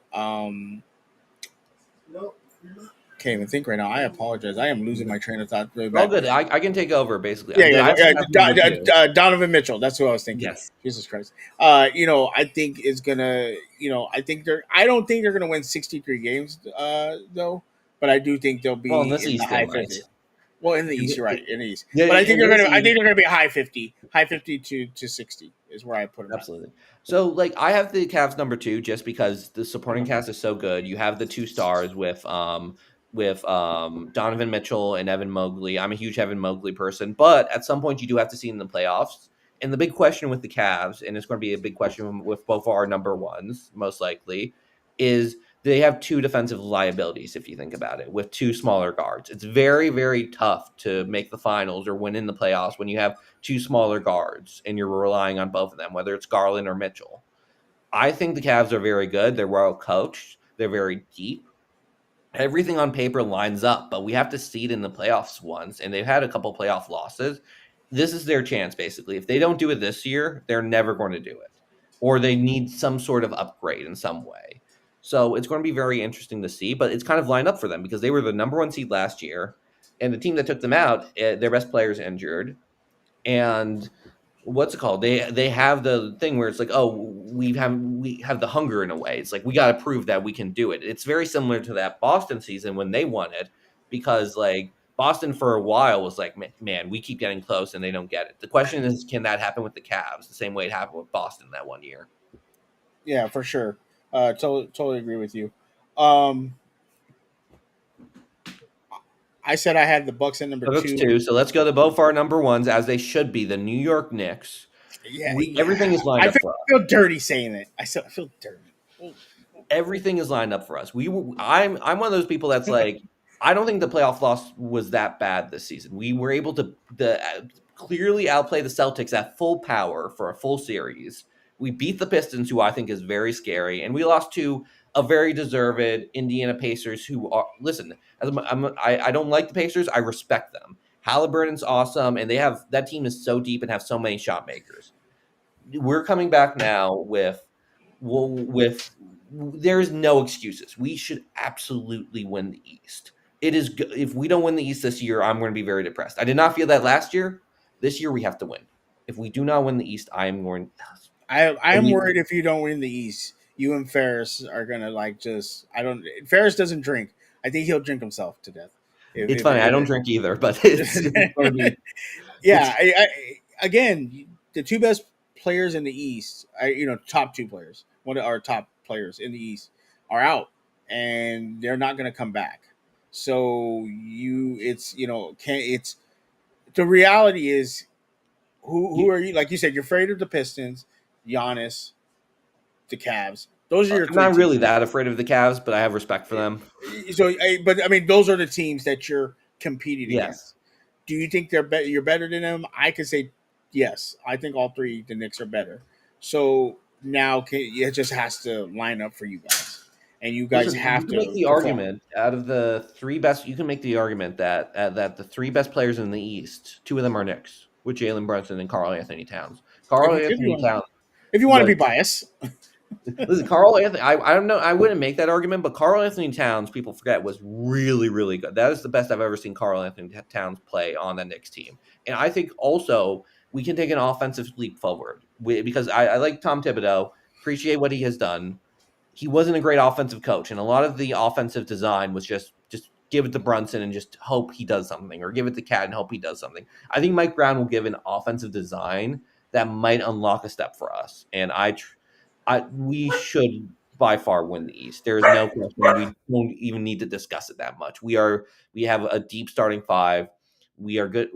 Can't even think right now. I apologize. I am losing my train of thought really all bad. good. I can take over basically. Yeah, I yeah, have the Cavs number 2. Donovan Mitchell. That's who I was thinking. Yes. Jesus Christ. I think is gonna. I think they're. I don't think they're gonna win 63 games, though. But I do think they'll Well, in be this in the East, they high might. 50s. Well, in the East, you're right. In the East, Yeah, but I think in they're this gonna. I East, think they're gonna be high 50 to 60 is where I put them at. absolutely. So, like, I have the Cavs number 2 just because the supporting cast is so good. You have the 2 stars with Donovan Mitchell and Evan Mobley. I'm a huge Evan Mobley person, but at some point you do have to see in the playoffs. And the big question with the Cavs, and it's going to be a big question with both our number ones, most likely, is they have 2 defensive liabilities, if you think about it, with 2 smaller guards. It's very, very tough to make the finals or win in the playoffs when you have 2 smaller guards and you're relying on both of them, whether it's Garland or Mitchell. I think the Cavs are very good. They're well coached. They're very deep. Everything on paper lines up, but we have to see it in the playoffs once, and they've had a couple playoff losses. This is their chance, basically. If they don't do it this year, they're never going to do it, or they need some sort of upgrade in some way. So it's going to be very interesting to see, but it's kind of lined up for them because they were the number 1 seed last year, and the team that took them out, their best players injured, and what's it called? They have the thing where it's like, oh, we have the hunger in a way. It's like we got to prove that we can do it. It's very similar to that Boston season when they won it, because like Boston for a while was like, man, we keep getting close and they don't get it. The question is, can that happen with the Cavs the same way it happened with Boston that one year? Yeah, for sure. Totally agree with you. Um, I said I had the Bucks at number So that's 2. 2. So let's go to both our number ones as they should be. The New York Knicks. Yeah, Everything is lined I up for us. feel dirty saying it. I feel dirty. Everything is lined up for us. I'm one of those people that's like, I don't think the playoff loss was that bad this season. We were able to clearly outplay the Celtics at full power for a full series. We beat the Pistons, who I think is very scary, and we lost to a very deserved Indiana Pacers, who are listen. I don't like the Pacers. I respect them. Halliburton's awesome, and they have that team is so deep and have so many shot makers. We're coming back now with there's no excuses. We should absolutely win the East. If we don't win the East this year, I'm going to be very depressed. I did not feel that last year. This year we have to win. If we do not win the East, I am going. I'm We, worried if you don't win the East, you and Ferris are gonna like just. I don't. Ferris doesn't drink. I think he'll drink himself to death. it's funny. I don't drink either, but it's going to be Yeah, it's again, the two best players in the East, top two players, one of our top players in the East, are out, and they're not going to come back. So it's the reality is who you, are you? Like you said, you're afraid of the Pistons, Giannis, the Cavs. Those are your I'm three not really teams. that afraid of the Cavs, but I have respect for them. But I mean, those are the teams that you're competing Yes. against. Do you think they're better? You're better than them? I could say yes. I think all three the Knicks are better. So now it just has to line up for you guys, and you guys Listen, you have can make to the perform. argument out of the three best. You can make the argument that the three best players in the East, two of them are Knicks, with Jalen Brunson and Carl Anthony Towns. Carl If you Anthony want, Towns if you want to was be biased, listen. Carl Anthony, I don't know. I wouldn't make that argument, but Carl Anthony Towns, people forget, was really really good. That is the best I've ever seen Carl Anthony Towns play on that Knicks team, and I think also we can take an offensive leap forward because I like Tom Thibodeau. Appreciate what he has done. He wasn't a great offensive coach, and a lot of the offensive design was just give it to Brunson and just hope he does something, or give it to Cat and hope he does something. I think Mike Brown will give an offensive design that might unlock a step for us, and we should by far win the East. There is no question. We don't even need to discuss it that much. We have a deep starting five. We are good.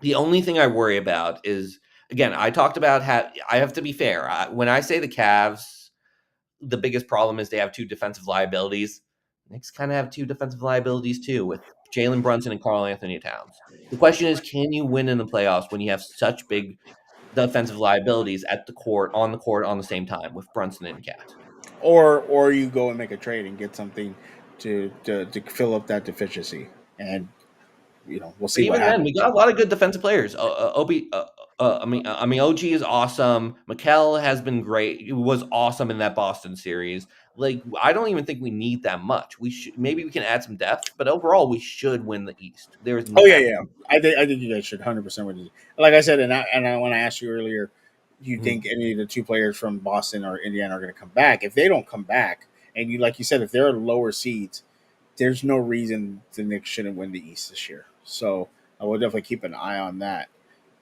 The only thing I worry about is again I talked about I have to be fair. When I say the Cavs the biggest problem is they have two defensive liabilities. Knicks kind of have two defensive liabilities too, with Jalen Brunson and Carl Anthony Towns. The question is, can you win in the playoffs when you have such big defensive liabilities at the court, on the same time with Brunson and Cat? or you go and make a trade and get something to fill up that deficiency, and we'll But see what even then, we happens. got a lot of good defensive players. OG is awesome. Mikal has been great. He was awesome in that Boston series. Like, I don't even think we need that much. Maybe we can add some depth, but overall, we should win the East. There is Oh yeah, yeah. absolutely. I think you guys should 100% win. Like I said, when I asked you earlier, do you Mhm. think any of the two players from Boston or Indiana are going to come back? If they don't come back, and like you said, if they're lower seeds, there's no reason the Knicks shouldn't win the East this year. So I will definitely keep an eye on that.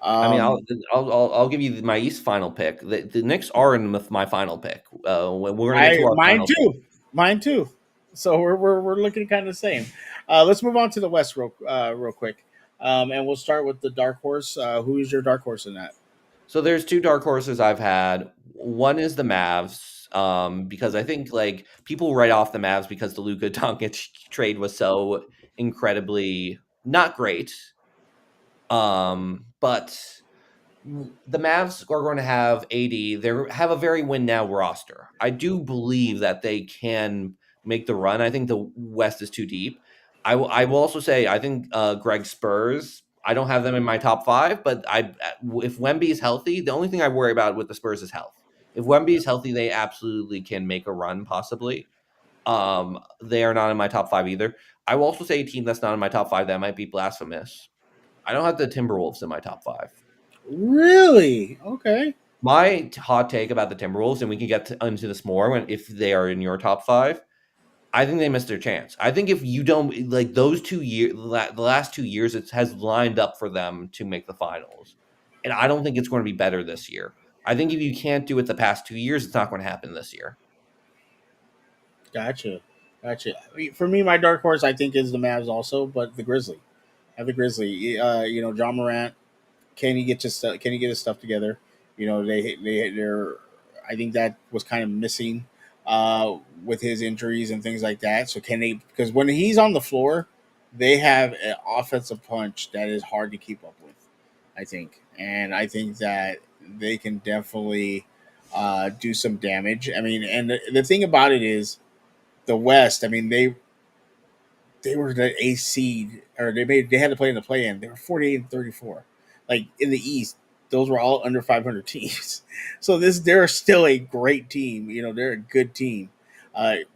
I mean, Um, I'll give you my East final pick. The Knicks are in my final pick. When we're gonna get to our mine final pick. too, mine too. So we're looking kind of the same. Let's move on to the West real quick, and we'll start with the dark horse. Who is your dark horse in that? So there's two dark horses I've had. One is the Mavs, because I think like people write off the Mavs because the Luka Doncic trade was so incredibly not great. But the Mavs are going to have AD. They have a very win now roster. I do believe that they can make the run. I think the West is too deep. I will also say I think Greg Spurs. I don't have them in my top five, but if Wemby is healthy, the only thing I worry about with the Spurs is health. If Wemby is healthy, they absolutely can make a run possibly. They are not in my top five either. I will also say a team that's not in my top five that might be blasphemous. I don't have the Timberwolves in my top five. Really? Okay. My hot take about the Timberwolves, and we can get into this more if they are in your top five. I think they missed their chance. I think if you don't like those 2 years, the last 2 years, it has lined up for them to make the finals, and I don't think it's going to be better this year. I think if you can't do it the past 2 years, it's not going to happen this year. Gotcha. Gotcha. For me, my dark horse, I think, is the Mavs also, but the Grizzly. I have the Grizzly. John Morant. Can he get his stuff together? They're. I think that was kind of missing with his injuries and things like that. So can they? Because when he's on the floor, they have an offensive punch that is hard to keep up with. I think, and I think that they can definitely do some damage. I mean, and the thing about it is the West. I mean, they were the A seed, or they had to play in the play in. They were 48-34. Like in the East, those were all under 500 teams. So they're still a great team. You know, they're a good team.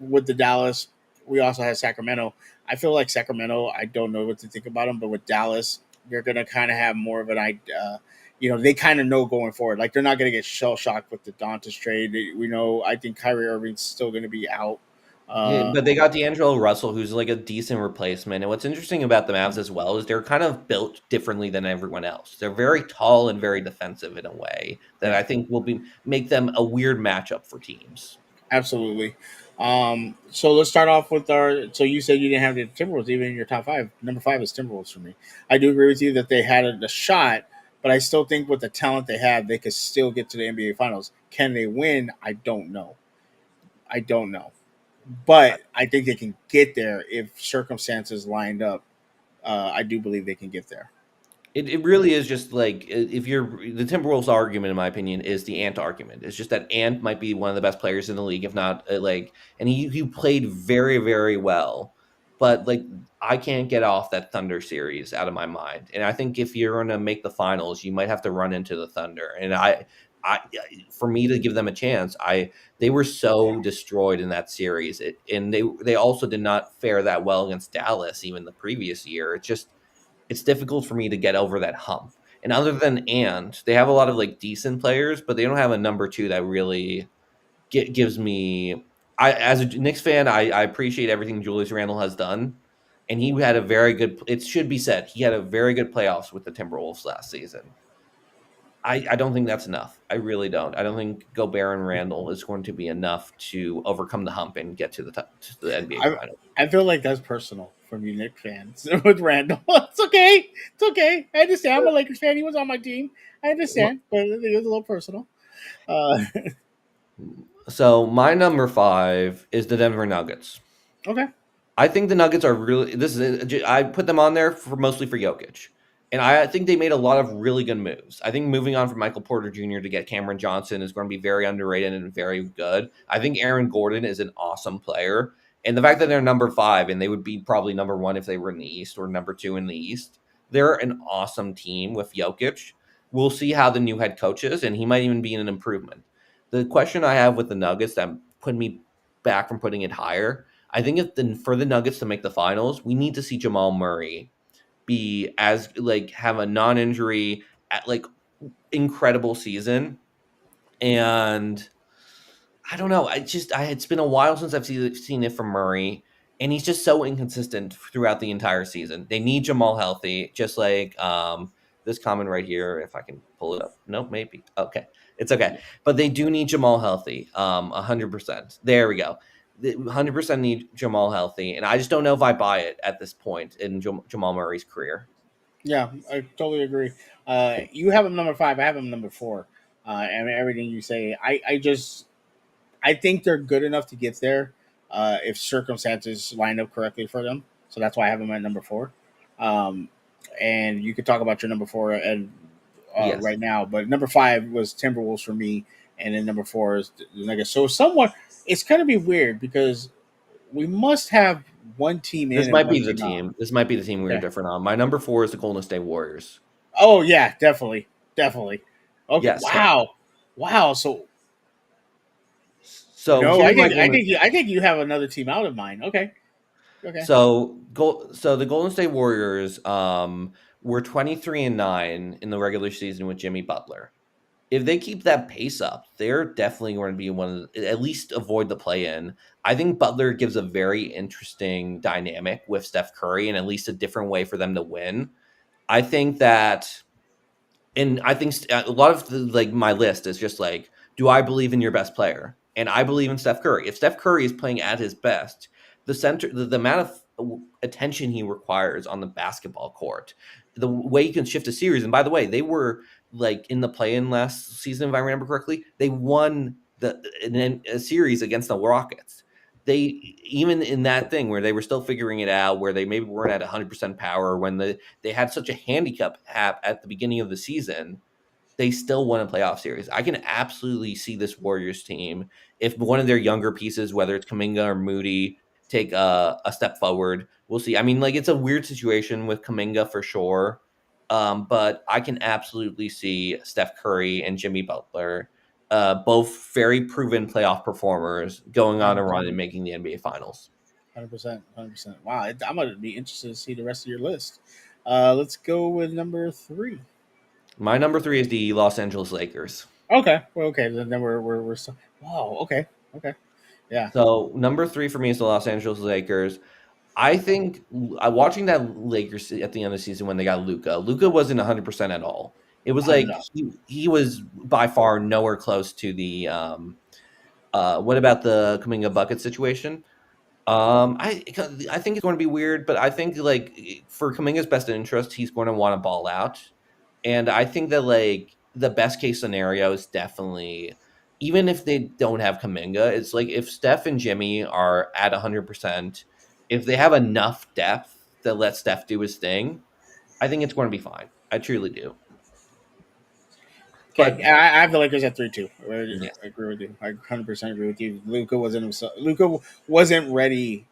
With the Dallas, we also had Sacramento. I feel like Sacramento. I don't know what to think about them, but with Dallas, they're gonna kind of have more of an idea. You know, they kind of know going forward. Like they're not gonna get shell shocked with the Dantas trade. We know. I think Kyrie Irving's still gonna be out. Yeah, Uh, but they got D'Angelo Russell, who's like a decent replacement. And what's interesting about the Mavs as well is they're kind of built differently than everyone else. They're very tall and very defensive in a way that yeah. I think will be make them a weird matchup for teams. Absolutely. So let's start off with our. So you said you didn't have the Timberwolves even in your top five. Number five is Timberwolves for me. I do agree with you that they had a shot, but I still think with the talent they have, they could still get to the NBA Finals. Can they win? I don't know. I don't know, but I think they can get there if circumstances lined up. I do believe they can get there. It really is just like if you're the Timberwolves argument, in my opinion, is the Ant argument. It's just that Ant might be one of the best players in the league, if not like, and he played very very well, but like I can't get off that Thunder series out of my mind. And I think if you're gonna make the finals, you might have to run into the Thunder. And I for me to give them a chance, they were so destroyed in that series, and they also did not fare that well against Dallas even the previous year. It's difficult for me to get over that hump. And other than they have a lot of like decent players, but they don't have a number two that really gives me. I as a Knicks fan, I appreciate everything Julius Randle has done, and he had a very good. It should be said he had a very good playoffs with the Timberwolves last season. I don't think that's enough. I really don't. I don't think Gobert and Randall is going to be enough to overcome the hump and get to to the NBA I final. I feel like that's personal from you Knicks fans with Randall. It's okay. It's okay. I understand. I'm a Lakers fan. He was on my team. I understand, but it was a little personal. Uh, So my number five is the Denver Nuggets. okay. I think the Nuggets are really I put them on there for mostly for Jokic. And I think they made a lot of really good moves. I think moving on from Michael Porter Jr. to get Cameron Johnson is going to be very underrated and very good. I think Aaron Gordon is an awesome player. And the fact that they're number five and they would be probably number one if they were in the East or number two in the East, they're an awesome team with Jokic. We'll see how the new head coach is, and he might even be an improvement. The question I have with the Nuggets that put me back from putting it higher, I think for the Nuggets to make the finals, we need to see Jamal Murray be as like have a non-injury at like incredible season. And I don't know. It's been a while since I've seen it from Murray, and he's just so inconsistent throughout the entire season. They need Jamal healthy, just like this comment right here. If I can pull it up, nope, maybe okay, it's okay. But they do need Jamal healthy, 100%. There we go. 100% need Jamal healthy, and I just don't know if I buy it at this point in Jamal Murray's career. Yeah, I totally agree. You have him number five. I have him number four. And everything you say, I think they're good enough to get there if circumstances line up correctly for them. So that's why I have them at number four. Um, and you could talk about your number four and Yes. right now, but number five was Timberwolves for me, and then number four is the Nuggets. So somewhat, it's going to be weird because we must have one team in This and might one be the team out. team. This might be the team we were Okay. different on. My number four is the Golden State Warriors. Oh yeah, definitely, definitely. Okay. Yes. Wow. Wow. So So no, here's my Golden. I think you have another team out of mine. Okay. Okay. So the Golden State Warriors were 23-9 in the regular season with Jimmy Butler. If they keep that pace up, they're definitely going to be one of at least avoid the play in. I think Butler gives a very interesting dynamic with Steph Curry and at least a different way for them to win. I think that and I think a lot of like my list is just like, do I believe in your best player? And I believe in Steph Curry. If Steph Curry is playing at his best, the amount of attention he requires on the basketball court, the way he can shift a series. And by the way, they were like in the play-in last season, if I remember correctly, they won a series against the Rockets. They even in that thing where they were still figuring it out, where they maybe weren't at 100% power, when they had such a handicap at the beginning of the season, they still won a playoff series. I can absolutely see this Warriors team if one of their younger pieces, whether it's Kaminga or Moody, take a step forward. We'll see. I mean, like it's a weird situation with Kuminga for sure, but I can absolutely see Steph Curry and Jimmy Butler, both very proven playoff performers, going on a run and making the NBA Finals. 100%, 100%. Wow, I'm gonna be interested to see the rest of your list. Let's go with number three. My number three is the Los Angeles Lakers. Okay, well, okay, then we're so, wow. Okay, okay, yeah. So number three for me is the Los Angeles Lakers. I think watching that Lakers at the end of the season when they got Luka, Luka wasn't 100% at all. It was like No, he was by far nowhere close to the what about the Kuminga bucket situation? I think it's going to be weird, but I think like for Kuminga's best interest, he's going to want to ball out, and I think that like the best case scenario is definitely even if they don't have Kuminga, it's like if Steph and Jimmy are at 100%, if they have enough depth that lets Steph do his thing, I think it's going to be fine. I truly do. okay. But I have the Lakers at 3-2. yeah, I agree with you. I 100% agree with you. Luca wasn't himself. Luca wasn't ready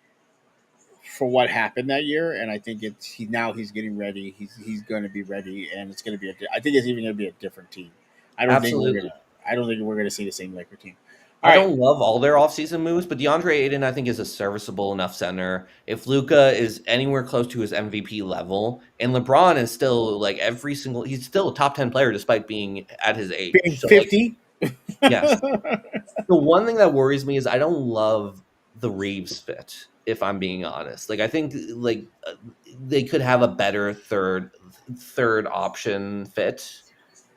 for what happened that year, and I think now he's getting ready. He's going to be ready, and it's going to be. I think it's even going to be a different team. I don't think we're absolutely. gonna. I don't think we're going to see the same Laker team. All I right, don't love all their offseason moves, but DeAndre Ayton, I think, is a serviceable enough center. If Luca is anywhere close to his MVP level, and LeBron is still like he's still a top 10 player despite being at his being age. So, like, 50. yes. The one thing that worries me is I don't love the Reeves fit, if I'm being honest. Like, I think they could have a better third option fit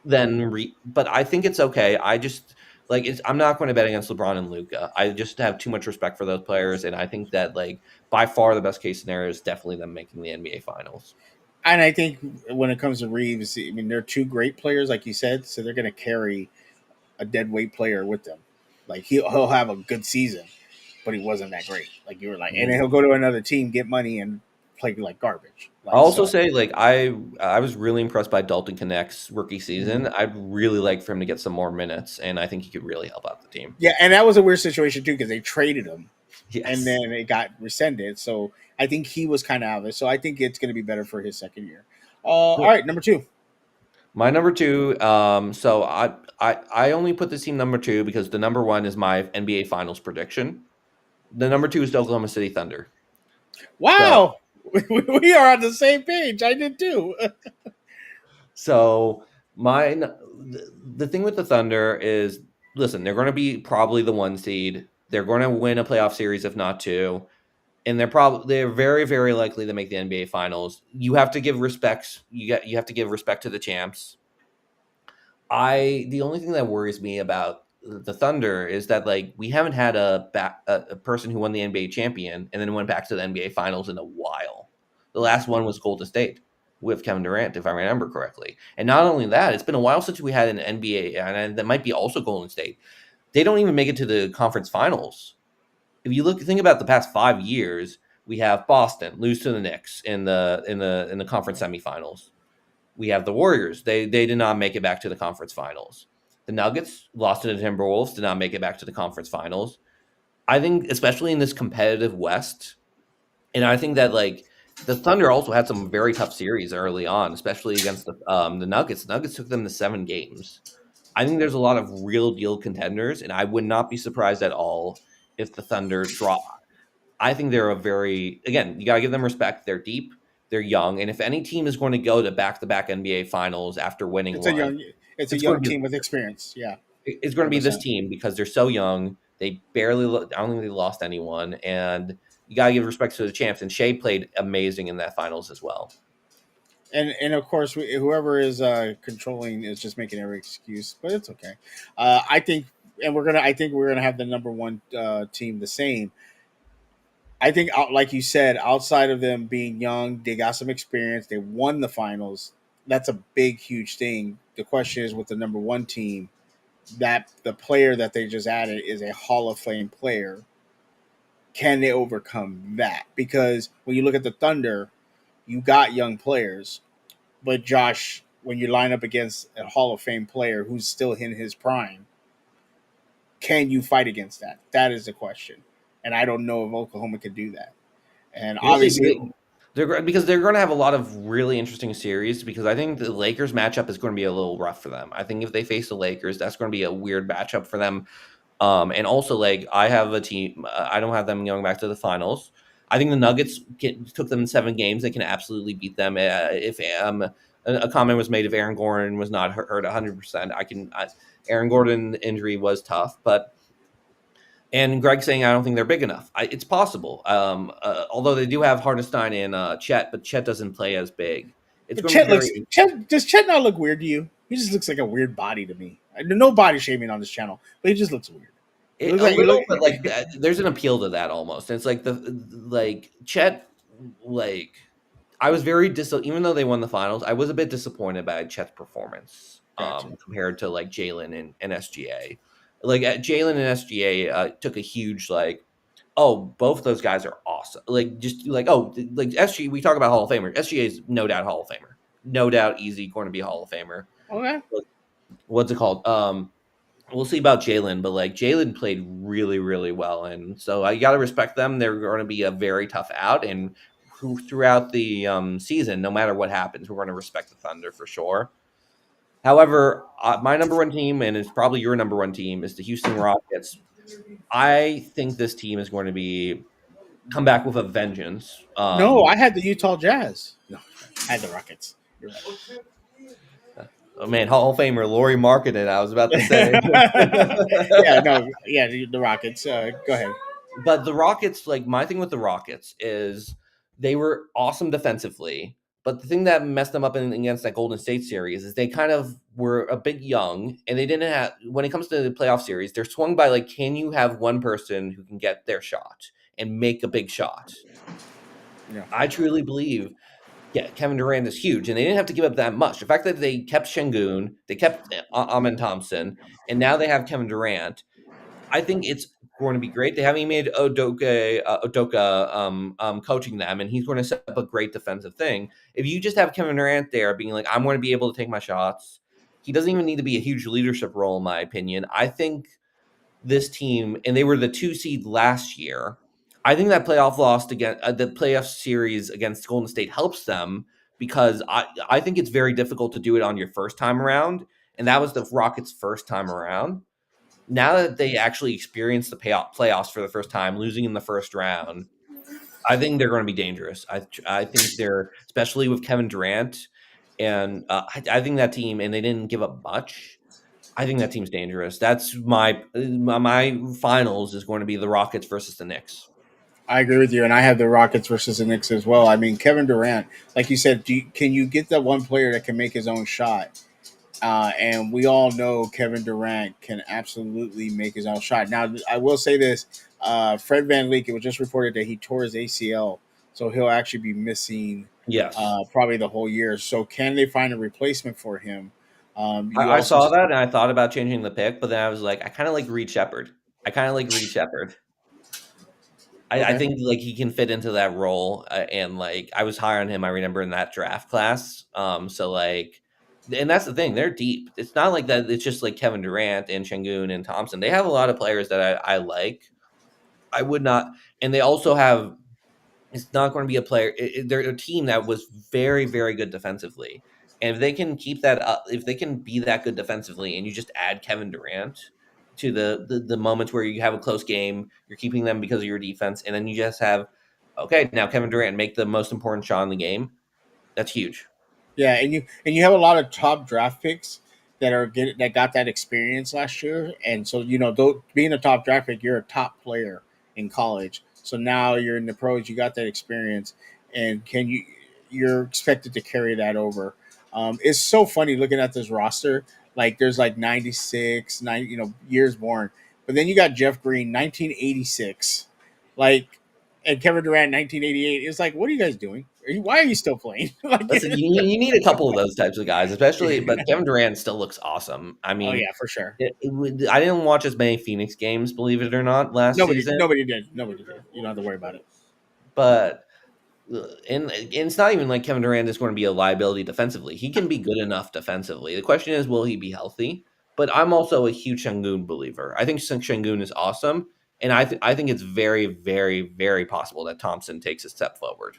but I think it's okay. I just I'm not going to bet against LeBron and Luca. I just have too much respect for those players, and I think that like by far the best case scenario is definitely them making the NBA Finals. And I think when it comes to Reeves, I mean, they're two great players, like you said, so they're going to carry a dead weight player with them. Like he'll have a good season, but he wasn't that great. Like you were like, and then Mhm. he'll go to another team, get money, and play like garbage. I'll Like also so. say like I was really impressed by Dalton Connect's rookie season. I'd really like for him to get some more minutes, and I think he could really help out the team. Yeah, and that was a weird situation too because they traded him and Yes. then it got rescinded. So I think he was kind of out of it. So I think it's going to be better for his second year. All right, number two. My number two, so I only put this team number two because the number one is my NBA Finals prediction. The number two is the Oklahoma City Thunder. So Wow, we are on the same page. I did too. so mine the thing with the Thunder is listen, they're going to be probably the one seed. They're going to win a playoff series if not two, and they're very very likely to make the NBA Finals. You have to give respects. You have to give respect to the champs. The only thing that worries me about the Thunder is that like we haven't had a person who won the NBA champion and then went back to the NBA Finals in a while. The last one was Golden State with Kevin Durant, if I remember correctly. And not only that, it's been a while since we had an NBA, and that might be also Golden State. They don't even make it to the conference finals. If you think about the past 5 years, we have Boston lose to the Knicks in the conference semifinals. We have the Warriors. They did not make it back to the conference finals. The Nuggets lost to the Timberwolves, did not make it back to the conference finals. I think, especially in this competitive West, and I think that like the Thunder also had some very tough series early on, especially against the Nuggets. The Nuggets took them to 7 games. I think there's a lot of real deal contenders, and I would not be surprised at all if the Thunder drop. I think they're a very again, you gotta give them respect. They're deep, they're young, and if any team is going to go to back NBA finals after winning It's a one, young, it's a it's going young to team be with experience. Yeah, it's going to hundred be this percent. team because they're so young. They barely, I don't think they lost anyone, and you gotta give respect to the champs. And Shea played amazing in that finals as well. And of course, whoever is controlling is just making every excuse, but it's okay. I think, and we're gonna. I think we're gonna have the number one team the same. I think, like you said, outside of them being young, they got some experience. They won the finals. That's a big, huge thing. The question is with the number one team, that the player that they just added is a Hall of Fame player. Can they overcome that? Because when you look at the Thunder, you got young players, but Josh, when you line up against a Hall of Fame player who's still in his prime, can you fight against that? That is the question. and I don't know if Oklahoma could do that. And We'll see. obviously, Because they're going to have a lot of really interesting series. Because I think the Lakers matchup is going to be a little rough for them. I think if they face the Lakers, that's going to be a weird matchup for them. And also, like, I have a team. I don't have them going back to the finals. I think the Nuggets took them 7 games. They can absolutely beat them. If a comment was made, if Aaron Gordon was not hurt 100%, Aaron Gordon injury was tough, but and Greg saying I don't think they're big enough. It's possible. Although they do have Hartenstein and Chet, but Chet doesn't play as big. It's but going to be Chet looks. very. Chet, does Chet not look weird to you? He just looks like a weird body to me. No body shaming on this channel, but he just looks weird. He looks A like you look. little, but like there's an appeal to that almost. And it's like like Chet, like I was even though they won the finals, I was a bit disappointed by Chet's performance Gotcha. compared to like Jalen and SGA. Like Jalen and SGA took a huge like, oh, both those guys are awesome. Like just like like SG, we talk about Hall of Famer. SGA is no doubt Hall of Famer, no doubt easy going to be Hall of Famer. Okay. What's it called? We'll see about Jalen, but like Jalen played really, really well, and so I got to respect them. They're going to be a very tough out, and throughout the season, no matter what happens, we're going to respect the Thunder for sure. However, my number one team, and it's probably your number one team, is the Houston Rockets. I think this team is going to be come back with a vengeance. No, I had the Utah Jazz. No, I had the Rockets. You're right. Oh man, Hall of Famer Laurie marketed. I was about to say. Yeah, no, yeah, the Rockets. Go ahead. But the Rockets, like my thing with the Rockets is they were awesome defensively. But the thing that messed them up against that Golden State series is they kind of were a bit young and they didn't have, when it comes to the playoff series, they're swung by like, can you have one person who can get their shot and make a big shot? Yeah. I truly believe, yeah, Kevin Durant is huge and they didn't have to give up that much. The fact that they kept Şengün, they kept Amen Thompson, and now they have Kevin Durant. I think it's going to be great. They haven't made Udoka coaching them, and he's going to set up a great defensive thing. If you just have Kevin Durant there being like, I'm going to be able to take my shots, he doesn't even need to be a huge leadership role, in my opinion. I think this team, and they were the 2 seed last year. I think that playoff loss again, the playoff series against Golden State helps them because I think it's very difficult to do it on your first time around, and that was the Rockets' first time around. Now that they actually experienced the playoffs for the first time, losing in the first round, I think they're going to be dangerous. I think they're, especially with Kevin Durant, and I think that team, and they didn't give up much. I think that team's dangerous. That's my finals is going to be the Rockets versus the Knicks. I agree with you, and I have the Rockets versus the Knicks as well. I mean, Kevin Durant, like you said, can you get that one player that can make his own shot? And we all know Kevin Durant can absolutely make his own shot. Now, I will say this: Fred VanVleet, it was just reported that he tore his ACL, so he'll actually be missing Yes, probably the whole year. So, can they find a replacement for him? You I also saw that and I thought about changing the pick, but then I was like, I kind of like Reed Shepard. I kind of like Reed Shepard. I okay. think like he can fit into that role, and like I was high on him. I remember in that draft class. So like, and that's the thing; they're deep. It's not like that. It's just like Kevin Durant and Şengün and Thompson. They have a lot of players that I like. I would not, and they also have. It's not going to be a player. They're a team that was very, very good defensively, and if they can keep that up, if they can be that good defensively, and you just add Kevin Durant to the moments where you have a close game, you're keeping them because of your defense, and then you just have okay, now Kevin Durant make the most important shot in the game. That's huge. Yeah, and you have a lot of top draft picks that got that experience last year, and so though being a top draft pick, you're a top player in college. So now you're in the pros, you got that experience, and you're expected to carry that over. It's so funny looking at this roster. Like there's like 96, 90, years born, but then you got Jeff Green, 1986, like, and Kevin Durant, 1988. It's like, what are you guys doing? Why are you still playing? Like, Listen, you need a couple of those types of guys, especially. But Kevin Durant still looks awesome. I oh mean, yeah, for sure. I didn't watch as many Phoenix games, believe it or not, last season. Nobody did. Nobody did. You don't have to worry about it. But and it's not even like Kevin Durant is going to be a liability defensively. He can be good enough defensively. The question is, will he be healthy? But I'm also a huge Şengün believer. I think Şengün is awesome. And I think it's very, very, very possible that Thompson takes a step forward.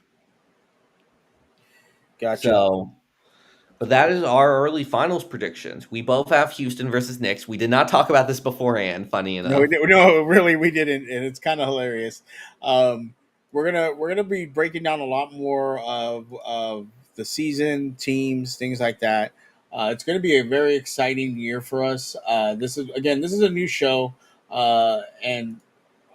Gotcha. So, but that is our early finals predictions. We both have Houston versus Knicks. We did not talk about this beforehand, funny No, enough. no, really, we didn't, and it's kind of hilarious. Um, we're gonna be breaking down a lot more of the season, teams, things like that. It's gonna be a very exciting year for us. This is a new show, and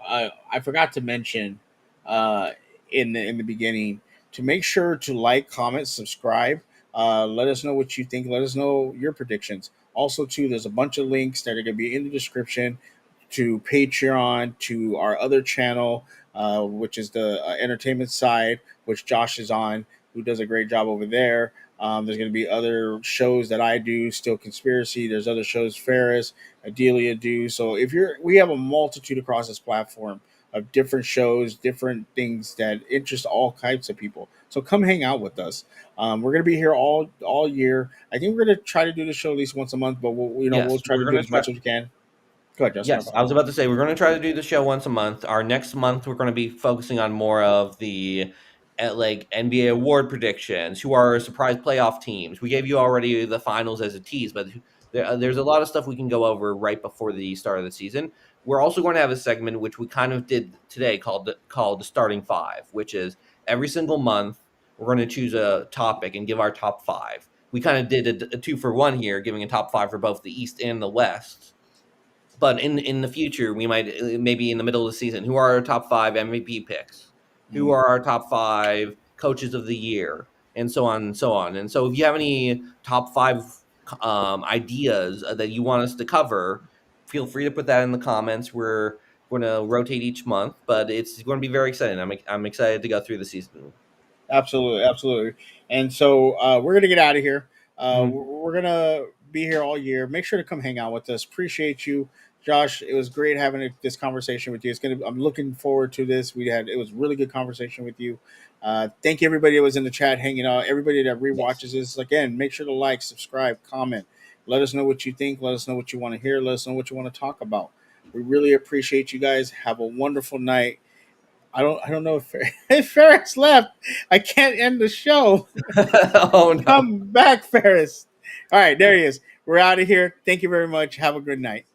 I forgot to mention uh, in the beginning to make sure to like, comment, subscribe. Let us know what you think. Let us know your predictions. Also, too, there's a bunch of links that are going to be in the description to Patreon, to our other channel, which is the entertainment side, which Josh is on, who does a great job over there. There's going to be other shows that I do, Still Conspiracy. There's other shows Ferris, Adelia do. So we have a multitude across this platform of different shows, different things that interest all types of people. So come hang out with us. We're going to be here all year. I think we're going to try to do the show at least once a month, but we'll Yes, try to we're do going it to as try. much as we can. Go ahead, Justin. Yes, I was about to say we're going to try to do the show once a month. Our next month we're going to be focusing on more of the like NBA award predictions, who are surprise playoff teams. We gave you already the finals as a tease, but there's a lot of stuff we can go over right before the start of the season. We're also going to have a segment which we kind of did today called the starting five, which is every single month we're going to choose a topic and give our top five. We kind of did a 2-for-1 here, giving a top five for both the East and the West. But in the future, we might maybe in the middle of the season, who are our top five MVP picks? Who Mm, are our top five coaches of the year? And so on and so on. And so, if you have any top five ideas that you want us to cover, feel free to put that in the comments. We're going to rotate each month, but it's going to be very exciting. I'm excited to go through the season. absolutely, absolutely. And so we're gonna get out of here. Mhm. We're gonna be here all year. Make sure to come hang out with us. Appreciate you, Josh. It was great having this conversation with you. I'm looking forward to this. It was really good conversation with you. Thank you everybody that was in the chat hanging out. Everybody that Yes. rewatches this again. Make sure to like, subscribe, comment. Let us know what you think. Let us know what you want to hear. Let us know what you want to talk about. We really appreciate you guys. Have a wonderful night. I don't know if, if Ferris left. I can't end the show. Oh no. Come back, Ferris. All right, there he is. We're out of here. Thank you very much. Have a good night.